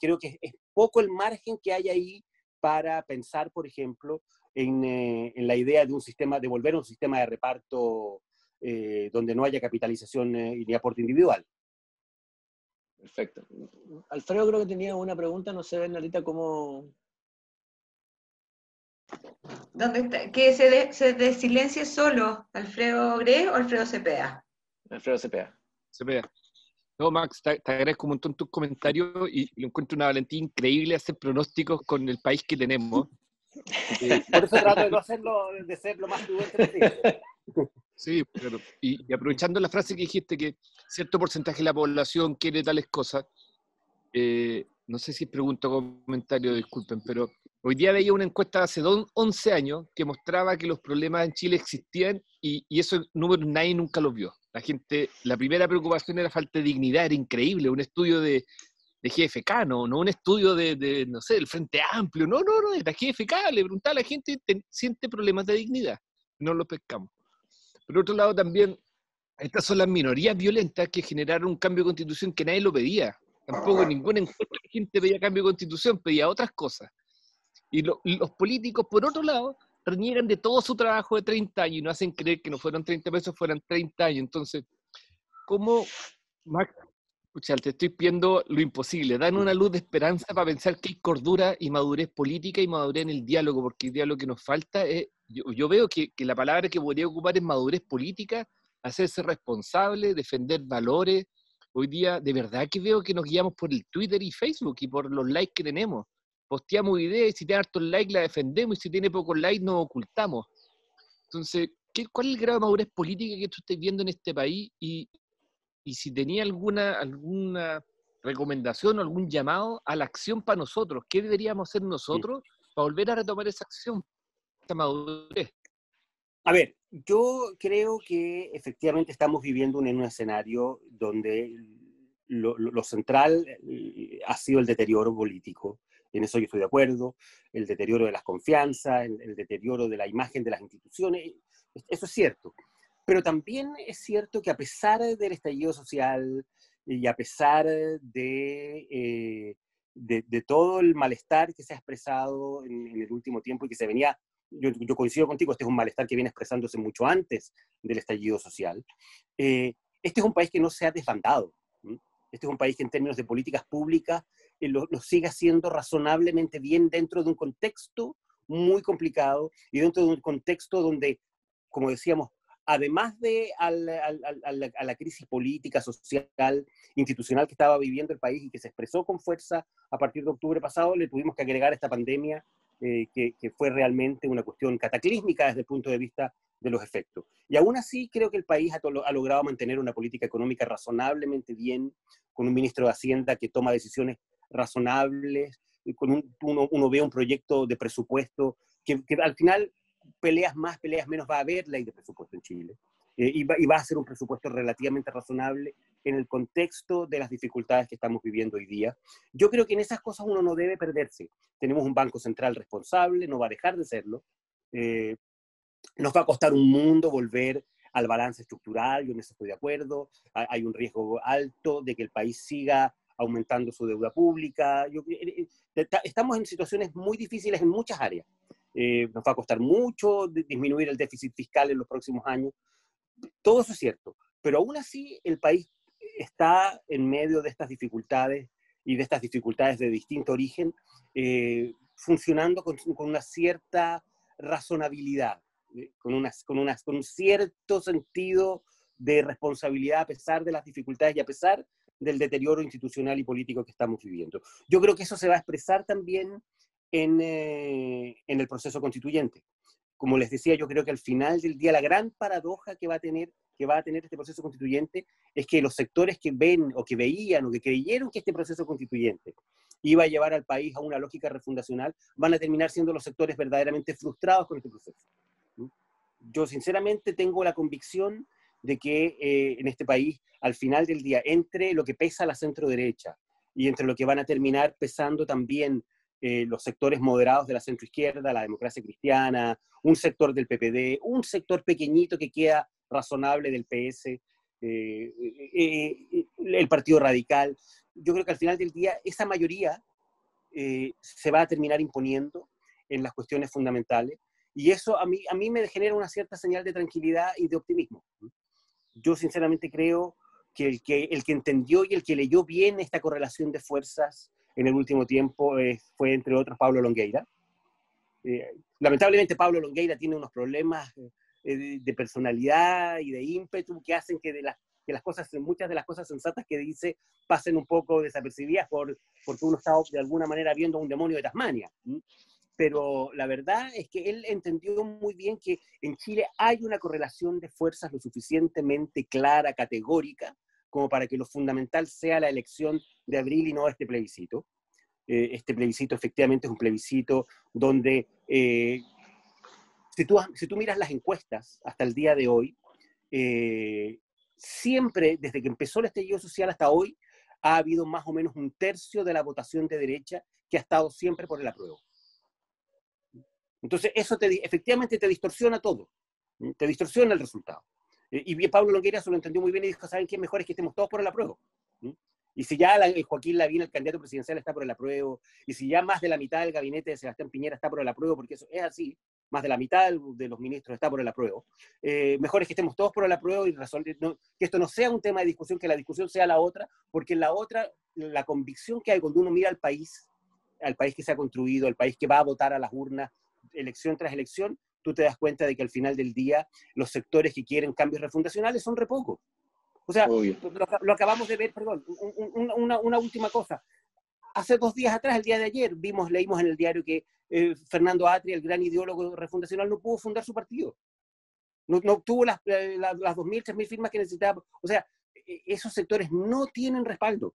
creo que es poco el margen que hay ahí para pensar, por ejemplo, en la idea de volver a un sistema de reparto donde no haya capitalización ni aporte individual. Perfecto. Alfredo creo que tenía una pregunta, no sé, Bernardita, cómo... ¿Dónde está? ¿Que se desilencie solo Alfredo Gre o Alfredo Cepeda? Alfredo Cepeda. Cepeda. No, Max, te agradezco un montón tus comentarios y lo encuentro una valentía increíble hacer pronósticos con el país que tenemos. Por eso trato de ser lo más prudente posible. Sí, claro. Y aprovechando la frase que dijiste que cierto porcentaje de la población quiere tales cosas, no sé si es pregunta o comentario, disculpen, pero hoy día veía una encuesta de hace 11 años que mostraba que los problemas en Chile existían y esos números nadie nunca los vio. La primera preocupación era falta de dignidad, era increíble, un estudio de GFK, no un estudio no sé, del Frente Amplio, no, era GFK, le preguntaba a la gente, siente problemas de dignidad, no lo pescamos. Por otro lado también, estas son las minorías violentas que generaron un cambio de constitución que nadie lo pedía. Tampoco ninguna encuesta de gente pedía cambio de constitución, pedía otras cosas. Y los políticos, por otro lado, reniegan de todo su trabajo de 30 años y no hacen creer que no fueron 30 pesos, fueran 30 años. Entonces, ¿cómo, Max? Escucha, te estoy pidiendo lo imposible. Dan una luz de esperanza para pensar que hay cordura y madurez política y madurez en el diálogo, porque el diálogo que nos falta es... Yo veo que la palabra que podría ocupar es madurez política, hacerse responsable, defender valores. Hoy día, de verdad que veo que nos guiamos por el Twitter y Facebook y por los likes que tenemos. Posteamos ideas y si tiene hartos likes la defendemos y si tiene pocos likes nos ocultamos. Entonces, ¿cuál es el grado de madurez política que tú estás viendo en este país? Y si tenía alguna recomendación o algún llamado a la acción para nosotros, ¿qué deberíamos hacer nosotros para volver a retomar esa acción, esa madurez? A ver, yo creo que efectivamente estamos viviendo en un escenario donde lo central ha sido el deterioro político. En eso yo estoy de acuerdo. El deterioro de las confianzas, el deterioro de la imagen de las instituciones, eso es cierto. Pero también es cierto que a pesar del estallido social y a pesar de todo el malestar que se ha expresado en el último tiempo y que se venía, yo coincido contigo, este es un malestar que viene expresándose mucho antes del estallido social, este es un país que no se ha desbandado. Este es un país que en términos de políticas públicas lo sigue haciendo razonablemente bien dentro de un contexto muy complicado y dentro de un contexto donde, como decíamos, además de a la crisis política, social, institucional que estaba viviendo el país y que se expresó con fuerza a partir de octubre pasado, le tuvimos que agregar esta pandemia que fue realmente una cuestión cataclísmica desde el punto de vista de los efectos. Y aún así creo que el país ha logrado mantener una política económica razonablemente bien, con un ministro de Hacienda que toma decisiones razonables, uno ve un proyecto de presupuesto que al final peleas más, peleas menos, va a haber ley de presupuesto en Chile, y va a ser un presupuesto relativamente razonable en el contexto de las dificultades que estamos viviendo hoy día. Yo creo que en esas cosas uno no debe perderse. Tenemos un Banco Central responsable, no va a dejar de serlo. Nos va a costar un mundo volver al balance estructural, yo en eso estoy de acuerdo. Hay un riesgo alto de que el país siga aumentando su deuda pública. Estamos en situaciones muy difíciles en muchas áreas. Nos va a costar mucho disminuir el déficit fiscal en los próximos años. Todo eso es cierto, pero aún así el país está en medio de estas dificultades y de estas dificultades de distinto origen, funcionando con una cierta razonabilidad, con un cierto sentido de responsabilidad a pesar de las dificultades y a pesar del deterioro institucional y político que estamos viviendo. Yo creo que eso se va a expresar también en el proceso constituyente. Como les decía, yo creo que al final del día la gran paradoja que va a tener este proceso constituyente es que los sectores que ven o que veían o que creyeron que este proceso constituyente iba a llevar al país a una lógica refundacional, van a terminar siendo los sectores verdaderamente frustrados con este proceso. Yo sinceramente tengo la convicción de que en este país, al final del día, entre lo que pesa la centro derecha y entre lo que van a terminar pesando también los sectores moderados de la centro izquierda, la democracia cristiana, un sector del PPD, un sector pequeñito que queda razonable del PS, el Partido Radical. Yo creo que al final del día esa mayoría se va a terminar imponiendo en las cuestiones fundamentales, y eso a mí me genera una cierta señal de tranquilidad y de optimismo. Yo sinceramente creo que el que entendió y el que leyó bien esta correlación de fuerzas en el último tiempo fue, entre otros, Pablo Longueira. Lamentablemente Pablo Longueira tiene unos problemas de personalidad y de ímpetu que hacen que muchas de las cosas sensatas que dice pasen un poco desapercibidas porque uno está de alguna manera viendo a un demonio de Tasmania. Pero la verdad es que él entendió muy bien que en Chile hay una correlación de fuerzas lo suficientemente clara, categórica, como para que lo fundamental sea la elección de abril y no este plebiscito. Este plebiscito efectivamente es un plebiscito donde, si tú miras las encuestas hasta el día de hoy, siempre, desde que empezó el estallido social hasta hoy, ha habido más o menos un tercio de la votación de derecha que ha estado siempre por el apruebo. Entonces, eso efectivamente te distorsiona todo, te distorsiona el resultado. Y Pablo Longueira se lo entendió muy bien y dijo, ¿saben qué? Mejor es que estemos todos por el apruebo. Y si ya Joaquín Lavín, el candidato presidencial, está por el apruebo, y si ya más de la mitad del gabinete de Sebastián Piñera está por el apruebo, porque eso es así, más de la mitad de los ministros está por el apruebo, mejor es que estemos todos por el apruebo y que esto no sea un tema de discusión, que la discusión sea la otra, porque la otra, la convicción que hay cuando uno mira al país que se ha construido, al país que va a votar a las urnas, elección tras elección, tú te das cuenta de que al final del día los sectores que quieren cambios refundacionales son re pocos. O sea, lo acabamos de ver, perdón, una última cosa. Hace 2 días atrás, el día de ayer, leímos en el diario que Fernando Atria, el gran ideólogo refundacional, no pudo fundar su partido. No obtuvo las 2.000, 3.000 firmas que necesitaba. O sea, esos sectores no tienen respaldo.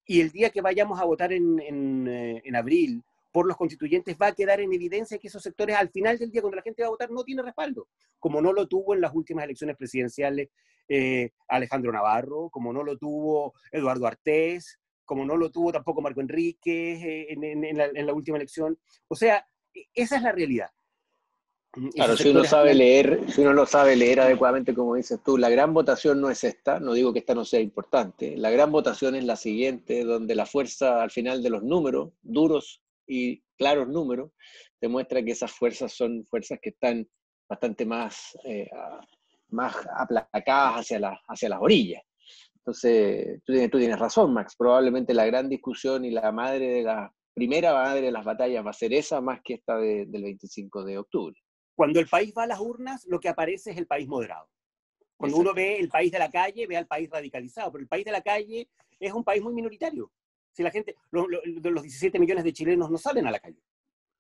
Y el día que vayamos a votar en abril por los constituyentes, va a quedar en evidencia que esos sectores, al final del día, cuando la gente va a votar, no tiene respaldo, como no lo tuvo en las últimas elecciones presidenciales Alejandro Navarro, como no lo tuvo Eduardo Artés, como no lo tuvo tampoco Marco Enríquez en la última elección. O sea, esa es la realidad. Claro, si uno lo sabe leer adecuadamente, como dices tú, la gran votación no es esta, no digo que esta no sea importante, la gran votación es la siguiente, donde la fuerza al final de los números, duros y claros números, demuestra que esas fuerzas son fuerzas que están bastante más aplacadas hacia las orillas. Entonces, tú tienes razón, Max, probablemente la gran discusión y primera madre de las batallas va a ser esa más que esta del 25 de octubre. Cuando el país va a las urnas, lo que aparece es el país moderado. Cuando uno ve el país de la calle, ve al país radicalizado, pero el país de la calle es un país muy minoritario. Si la gente, los 17 millones de chilenos no salen a la calle.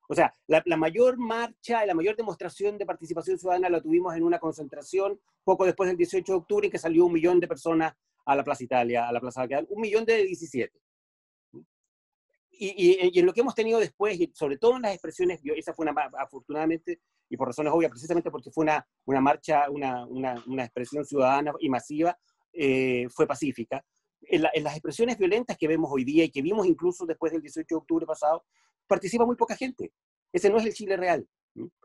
O sea, la mayor marcha y la mayor demostración de participación ciudadana la tuvimos en una concentración poco después del 18 de octubre, en que salió 1 millón de personas a la Plaza Italia, a la Plaza Baquedano, 1 millón de 17. Y en lo que hemos tenido después, y sobre todo en las expresiones, esa fue afortunadamente, y por razones obvias, precisamente porque fue una marcha, una expresión ciudadana y masiva, fue pacífica. En las expresiones violentas que vemos hoy día y que vimos incluso después del 18 de octubre pasado, participa muy poca gente. Ese no es el Chile real.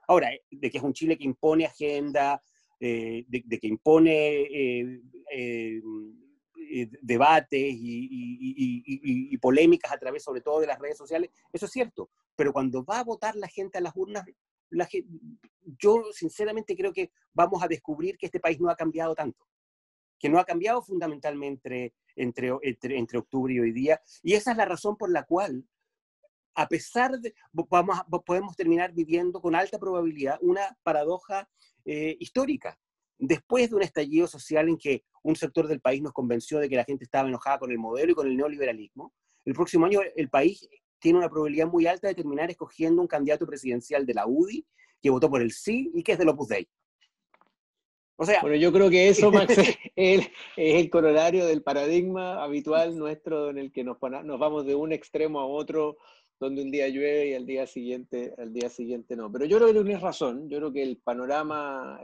Ahora, de que es un Chile que impone agenda, de que impone debates y polémicas a través sobre todo de las redes sociales, eso es cierto, pero cuando va a votar la gente a las urnas, yo sinceramente creo que vamos a descubrir que este país no ha cambiado tanto, que no ha cambiado fundamentalmente entre octubre y hoy día, y esa es la razón por la cual, a pesar de, podemos terminar viviendo con alta probabilidad una paradoja histórica. Después de un estallido social en que un sector del país nos convenció de que la gente estaba enojada con el modelo y con el neoliberalismo, el próximo año el país tiene una probabilidad muy alta de terminar escogiendo un candidato presidencial de la UDI que votó por el sí y que es del Opus Dei. O sea, bueno, yo creo que eso, Max, es el corolario del paradigma habitual nuestro en el que nos vamos de un extremo a otro, donde un día llueve y al día siguiente no. Pero yo creo que tienes razón. Yo creo que el panorama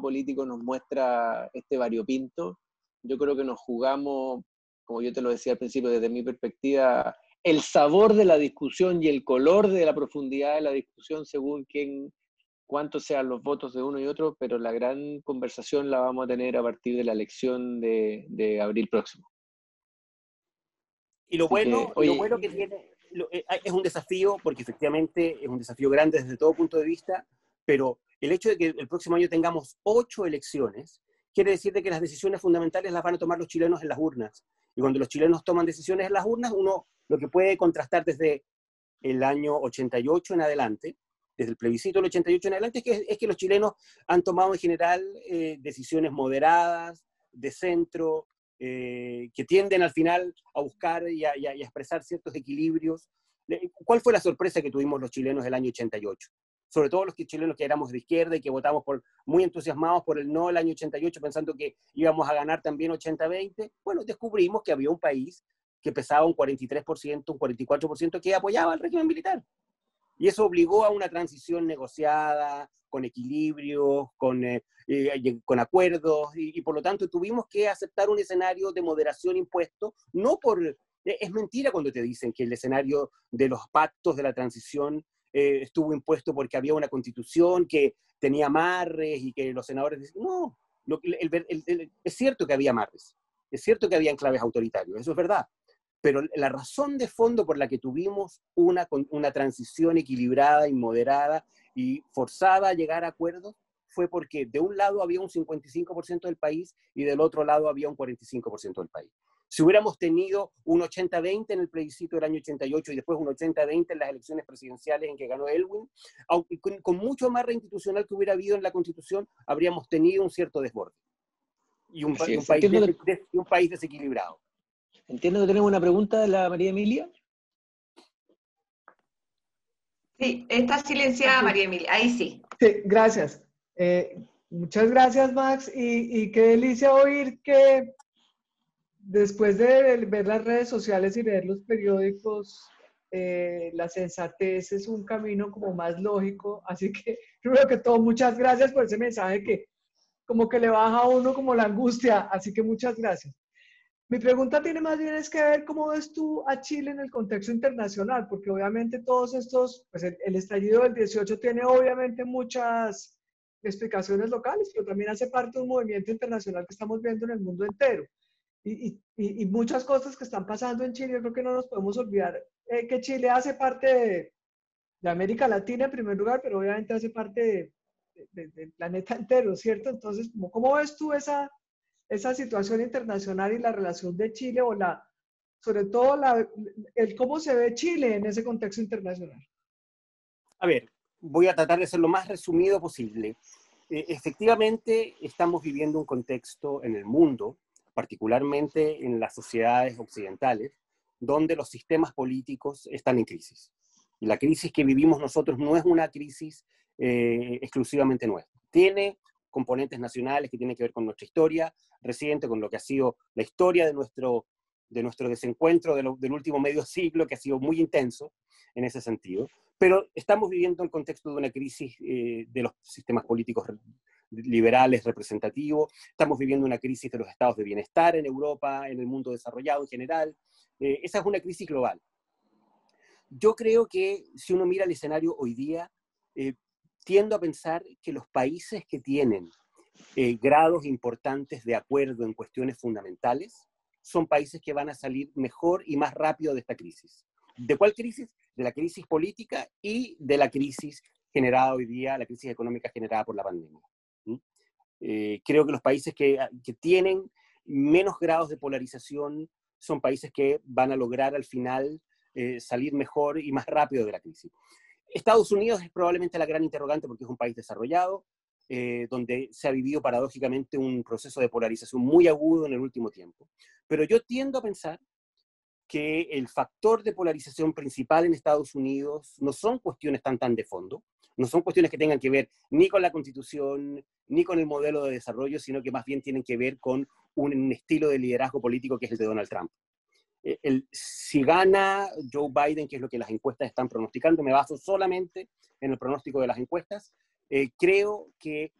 político nos muestra este variopinto. Yo creo que nos jugamos, como yo te lo decía al principio, desde mi perspectiva, el sabor de la discusión y el color de la profundidad de la discusión según cuántos sean los votos de uno y otro, pero la gran conversación la vamos a tener a partir de la elección de abril próximo. Y lo bueno que tiene, es un desafío, porque efectivamente es un desafío grande desde todo punto de vista, pero el hecho de que el próximo año tengamos 8 elecciones, quiere decir de que las decisiones fundamentales las van a tomar los chilenos en las urnas. Y cuando los chilenos toman decisiones en las urnas, uno lo que puede contrastar desde el año 88 en adelante, desde el plebiscito del 88 en adelante, es que los chilenos han tomado en general decisiones moderadas, de centro, que tienden al final a buscar y a expresar ciertos equilibrios. ¿Cuál fue la sorpresa que tuvimos los chilenos el año 88? Sobre todo los chilenos que éramos de izquierda y que votamos muy entusiasmados por el no el año 88, pensando que íbamos a ganar también 80-20. Bueno, descubrimos que había un país que pesaba un 43%, un 44% que apoyaba al régimen militar. Y eso obligó a una transición negociada, con equilibrios, con acuerdos, y por lo tanto tuvimos que aceptar un escenario de moderación impuesto, no por... Es mentira cuando te dicen que el escenario de los pactos de la transición estuvo impuesto porque había una constitución que tenía amarres y que los senadores... No, es cierto que había amarres, es cierto que había enclaves autoritarios, eso es verdad. Pero la razón de fondo por la que tuvimos una transición equilibrada y moderada y forzada a llegar a acuerdos fue porque de un lado había un 55% del país y del otro lado había un 45% del país. Si hubiéramos tenido un 80-20 en el plebiscito del año 88 y después un 80-20 en las elecciones presidenciales en que ganó Elwin, aunque con mucho más reinstitucional que hubiera habido en la Constitución, habríamos tenido un cierto desborde y un país desequilibrado. Entiendo que tenemos una pregunta de la María Emilia. Sí, está silenciada María Emilia, ahí sí. Sí, gracias. Muchas gracias, Max, y qué delicia oír que después de ver las redes sociales y leer los periódicos, la sensatez es un camino como más lógico, así que primero que todo, muchas gracias por ese mensaje que como que le baja a uno como la angustia, así que muchas gracias. Mi pregunta tiene más bien es que ver cómo ves tú a Chile en el contexto internacional, porque obviamente todos estos, pues el estallido del 18 tiene obviamente muchas explicaciones locales, pero también hace parte de un movimiento internacional que estamos viendo en el mundo entero. Y muchas cosas que están pasando en Chile, yo creo que no nos podemos olvidar que Chile hace parte de América Latina en primer lugar, pero obviamente hace parte del planeta entero, ¿cierto? Entonces, ¿cómo ves tú esa situación internacional y la relación de Chile o sobre todo el cómo se ve Chile en ese contexto internacional? A ver, voy a tratar de ser lo más resumido posible. Efectivamente, estamos viviendo un contexto en el mundo, particularmente en las sociedades occidentales, donde los sistemas políticos están en crisis. Y la crisis que vivimos nosotros no es una crisis exclusivamente nuestra. Tiene componentes nacionales que tienen que ver con nuestra historia reciente, con lo que ha sido la historia de nuestro desencuentro del último medio siglo, que ha sido muy intenso en ese sentido. Pero estamos viviendo el contexto de una crisis de los sistemas políticos liberales representativos, estamos viviendo una crisis de los estados de bienestar en Europa, en el mundo desarrollado en general. Esa es una crisis global. Yo creo que si uno mira el escenario hoy día, tiendo a pensar que los países que tienen grados importantes de acuerdo en cuestiones fundamentales son países que van a salir mejor y más rápido de esta crisis. ¿De cuál crisis? De la crisis política y de la crisis generada hoy día, la crisis económica generada por la pandemia. Creo que los países que tienen menos grados de polarización son países que van a lograr al final salir mejor y más rápido de la crisis. Estados Unidos es probablemente la gran interrogante porque es un país desarrollado, donde se ha vivido paradójicamente un proceso de polarización muy agudo en el último tiempo. Pero yo tiendo a pensar que el factor de polarización principal en Estados Unidos no son cuestiones tan de fondo, no son cuestiones que tengan que ver ni con la Constitución, ni con el modelo de desarrollo, sino que más bien tienen que ver con un estilo de liderazgo político que es el de Donald Trump. Si gana Joe Biden, que es lo que las encuestas están pronosticando, me baso solamente en el pronóstico de las encuestas, creo que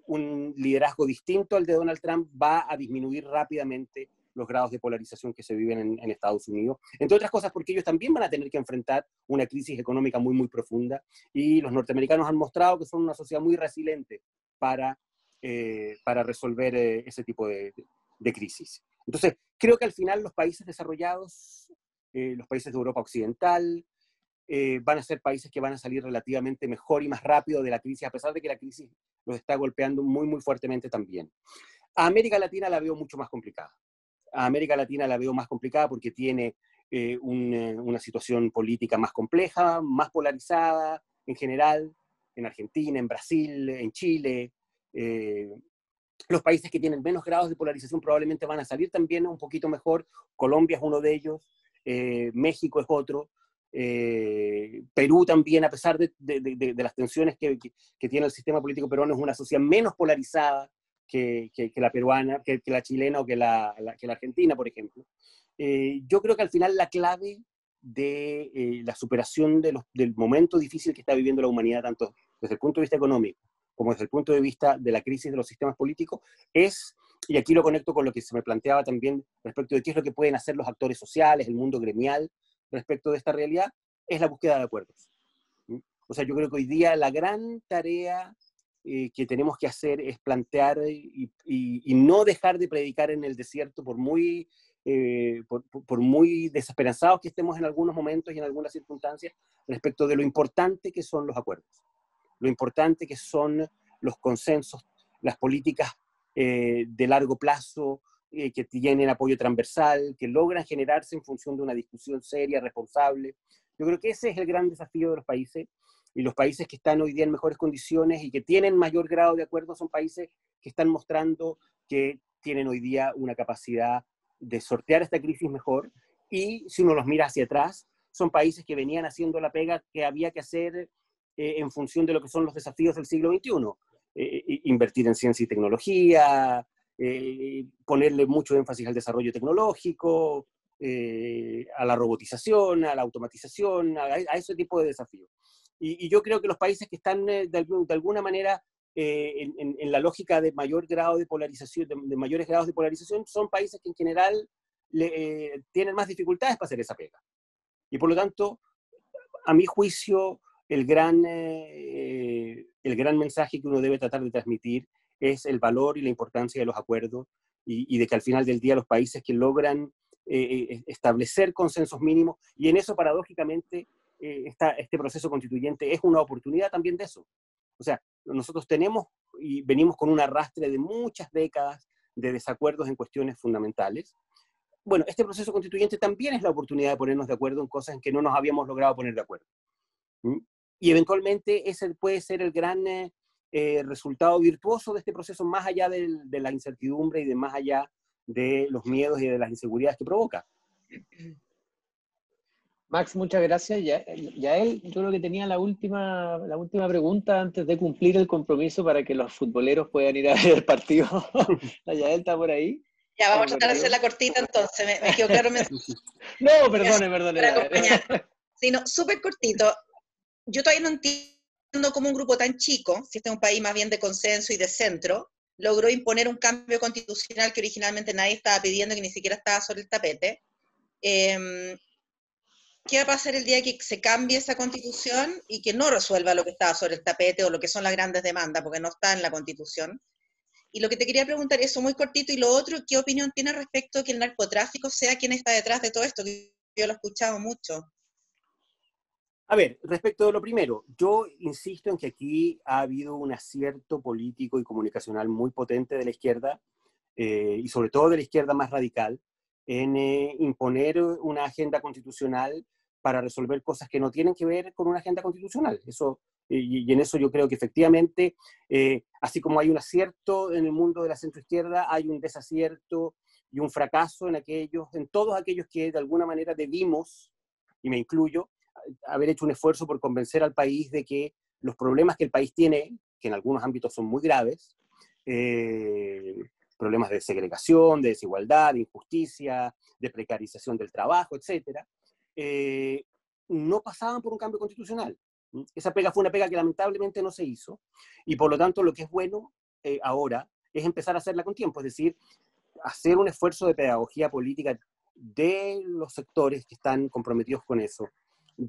un liderazgo distinto al de Donald Trump va a disminuir rápidamente los grados de polarización que se viven en Estados Unidos, entre otras cosas porque ellos también van a tener que enfrentar una crisis económica muy profunda, y los norteamericanos han mostrado que son una sociedad muy resiliente para resolver ese tipo de crisis. Entonces, creo que al final los países desarrollados, los países de Europa Occidental, van a ser países que van a salir relativamente mejor y más rápido de la crisis, a pesar de que la crisis los está golpeando muy fuertemente también. A América Latina la veo mucho más complicada. A América Latina la veo más complicada porque tiene una situación política más compleja, más polarizada en general, en Argentina, en Brasil, en Chile. Los países que tienen menos grados de polarización probablemente van a salir también un poquito mejor. Colombia es uno de ellos, México es otro, Perú también, a pesar de las tensiones que tiene el sistema político peruano, es una sociedad menos polarizada que la peruana, que la chilena o que la argentina, por ejemplo. Yo creo que al final la clave de la superación del momento difícil que está viviendo la humanidad, tanto desde el punto de vista económico como desde el punto de vista de la crisis de los sistemas políticos, es, y aquí lo conecto con lo que se me planteaba también respecto de qué es lo que pueden hacer los actores sociales, el mundo gremial, respecto de esta realidad, es la búsqueda de acuerdos. O sea, yo creo que hoy día la gran tarea que tenemos que hacer es plantear y no dejar de predicar en el desierto por muy desesperanzados que estemos en algunos momentos y en algunas circunstancias, respecto de lo importante que son los acuerdos, lo importante que son los consensos, las políticas de largo plazo, que tienen apoyo transversal, que logran generarse en función de una discusión seria, responsable. Yo creo que ese es el gran desafío de los países, y los países que están hoy día en mejores condiciones y que tienen mayor grado de acuerdo son países que están mostrando que tienen hoy día una capacidad de sortear esta crisis mejor, y si uno los mira hacia atrás, son países que venían haciendo la pega que había que hacer en función de lo que son los desafíos del siglo XXI. Invertir en ciencia y tecnología, ponerle mucho énfasis al desarrollo tecnológico, a la robotización, a la automatización, a ese tipo de desafíos. Y yo creo que los países que están de alguna manera en la lógica de mayor grado de polarización, de mayores grados de polarización, son países que en general tienen más dificultades para hacer esa pega. Y por lo tanto, a mi juicio, el gran mensaje que uno debe tratar de transmitir es el valor y la importancia de los acuerdos, y de que al final del día los países que logran establecer consensos mínimos, y en eso paradójicamente este proceso constituyente es una oportunidad también de eso. O sea, nosotros tenemos y venimos con un arrastre de muchas décadas de desacuerdos en cuestiones fundamentales. Bueno, este proceso constituyente también es la oportunidad de ponernos de acuerdo en cosas en que no nos habíamos logrado poner de acuerdo. Y eventualmente ese puede ser el gran resultado virtuoso de este proceso, más allá de la incertidumbre y de más allá de los miedos y de las inseguridades que provoca. Max, muchas gracias. Yael, yo creo que tenía la última pregunta antes de cumplir el compromiso para que los futboleros puedan ir a ver el partido. La Yael está por ahí. Ya, vamos a tratar de hacerla cortita entonces, me quedó claro. No, perdone. Para acompañar. Sí, no, súper cortito. Yo todavía no entiendo cómo un grupo tan chico, si este es un país más bien de consenso y de centro, logró imponer un cambio constitucional que originalmente nadie estaba pidiendo, que ni siquiera estaba sobre el tapete. ¿Qué va a pasar el día que se cambie esa constitución y que no resuelva lo que estaba sobre el tapete o lo que son las grandes demandas, porque no está en la constitución? Y lo que te quería preguntar, eso muy cortito, y lo otro, ¿qué opinión tienes respecto a que el narcotráfico sea quien está detrás de todo esto? Que yo lo he escuchado mucho. A ver, respecto de lo primero, yo insisto en que aquí ha habido un acierto político y comunicacional muy potente de la izquierda, y sobre todo de la izquierda más radical, en imponer una agenda constitucional para resolver cosas que no tienen que ver con una agenda constitucional. Eso, y en eso yo creo que efectivamente, así como hay un acierto en el mundo de la centroizquierda, hay un desacierto y un fracaso en todos aquellos que de alguna manera debimos, y me incluyo, haber hecho un esfuerzo por convencer al país de que los problemas que el país tiene, que en algunos ámbitos son muy graves, problemas de segregación, de desigualdad, de injusticia, de precarización del trabajo, etcétera, no pasaban por un cambio constitucional. Esa pega fue una pega que lamentablemente no se hizo, y por lo tanto lo que es bueno ahora es empezar a hacerla con tiempo, es decir, hacer un esfuerzo de pedagogía política de los sectores que están comprometidos con eso,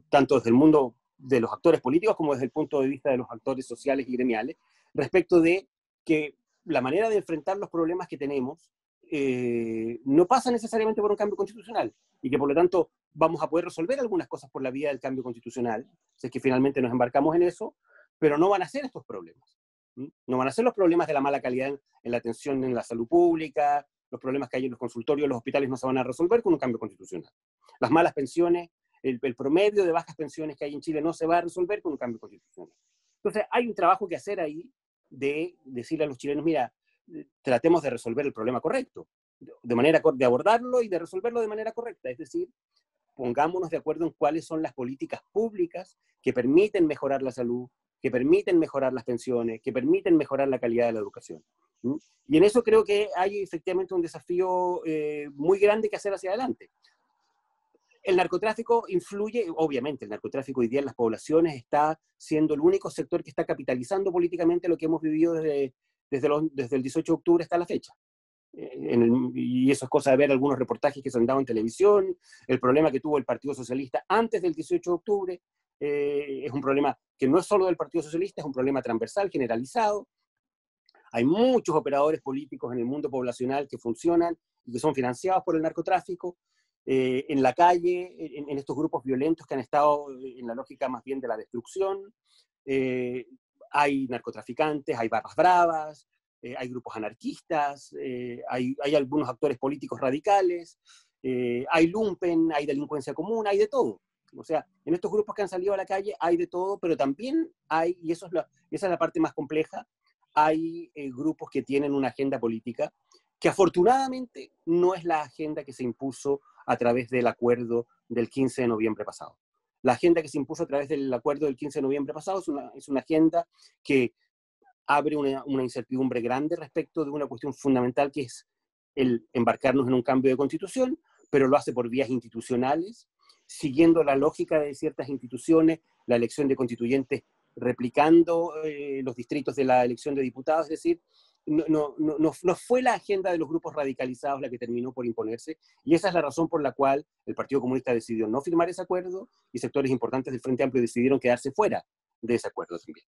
tanto desde el mundo de los actores políticos como desde el punto de vista de los actores sociales y gremiales, respecto de que la manera de enfrentar los problemas que tenemos no pasa necesariamente por un cambio constitucional, y que por lo tanto vamos a poder resolver algunas cosas por la vía del cambio constitucional, si es que finalmente nos embarcamos en eso, pero no van a ser estos problemas. No van a ser los problemas de la mala calidad en la atención en la salud pública, los problemas que hay en los consultorios, los hospitales no se van a resolver con un cambio constitucional. Las malas pensiones, el promedio de bajas pensiones que hay en Chile no se va a resolver con un cambio constitucional. Entonces hay un trabajo que hacer ahí de decirle a los chilenos, mira, tratemos de resolver el problema correcto, de abordarlo y de resolverlo de manera correcta, es decir, pongámonos de acuerdo en cuáles son las políticas públicas que permiten mejorar la salud, que permiten mejorar las pensiones, que permiten mejorar la calidad de la educación. Y en eso creo que hay efectivamente un desafío muy grande que hacer hacia adelante. El narcotráfico influye, obviamente, el narcotráfico hoy día en las poblaciones está siendo el único sector que está capitalizando políticamente lo que hemos vivido desde el 18 de octubre hasta la fecha. Y eso es cosa de ver algunos reportajes que se han dado en televisión, el problema que tuvo el Partido Socialista antes del 18 de octubre, es un problema que no es solo del Partido Socialista, es un problema transversal, generalizado. Hay muchos operadores políticos en el mundo poblacional que funcionan y que son financiados por el narcotráfico. En la calle, en estos grupos violentos que han estado en la lógica más bien de la destrucción. Hay narcotraficantes, hay barras bravas, hay grupos anarquistas, hay algunos actores políticos radicales, hay lumpen, hay delincuencia común, hay de todo. O sea, en estos grupos que han salido a la calle hay de todo, pero también hay, y esa es la parte más compleja, hay grupos que tienen una agenda política que afortunadamente no es la agenda que se impuso a través del acuerdo del 15 de noviembre pasado. La agenda que se impuso a través del acuerdo del 15 de noviembre pasado es una agenda que abre una incertidumbre grande respecto de una cuestión fundamental que es el embarcarnos en un cambio de constitución, pero lo hace por vías institucionales, siguiendo la lógica de ciertas instituciones, la elección de constituyentes replicando los distritos de la elección de diputados, es decir, no fue la agenda de los grupos radicalizados la que terminó por imponerse, y esa es la razón por la cual el Partido Comunista decidió no firmar ese acuerdo, y sectores importantes del Frente Amplio decidieron quedarse fuera de ese acuerdo también.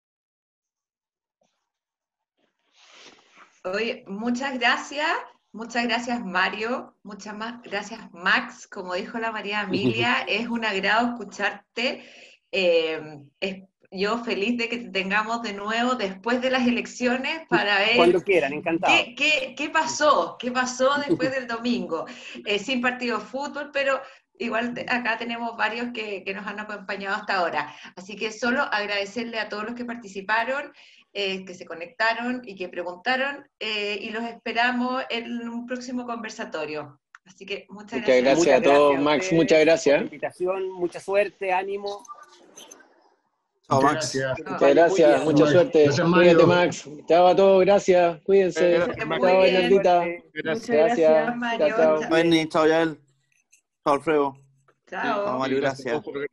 Oye, muchas gracias Mario, muchas más gracias Max, como dijo la María Emilia, es un agrado escucharte. Yo feliz de que te tengamos de nuevo después de las elecciones para ver cuando quieran, encantado. ¿Qué pasó después del domingo? Sin partido de fútbol, pero igual acá tenemos varios que nos han acompañado hasta ahora. Así que solo agradecerle a todos los que participaron, que se conectaron y que preguntaron, y los esperamos en un próximo conversatorio. Así que muchas Muchas gracias. gracias a todos, Max, ustedes muchas por gracias. la invitación, mucha suerte, ánimo. Chao, Muchas Max. gracias. Que les Muchas vaya muy gracias, bien. mucha suerte. Gracias, Cuídate, Mario. Max. Chao a todos, gracias. Cuídense. Gracias, Max. Muy Chao, bien. Bernardita. Gracias. Gracias. Mario. Chao, chao. Chao, Berni. Chao, Yael. Chao, Alfredo. Chao. Chao, Mario. Gracias a Gracias. todos por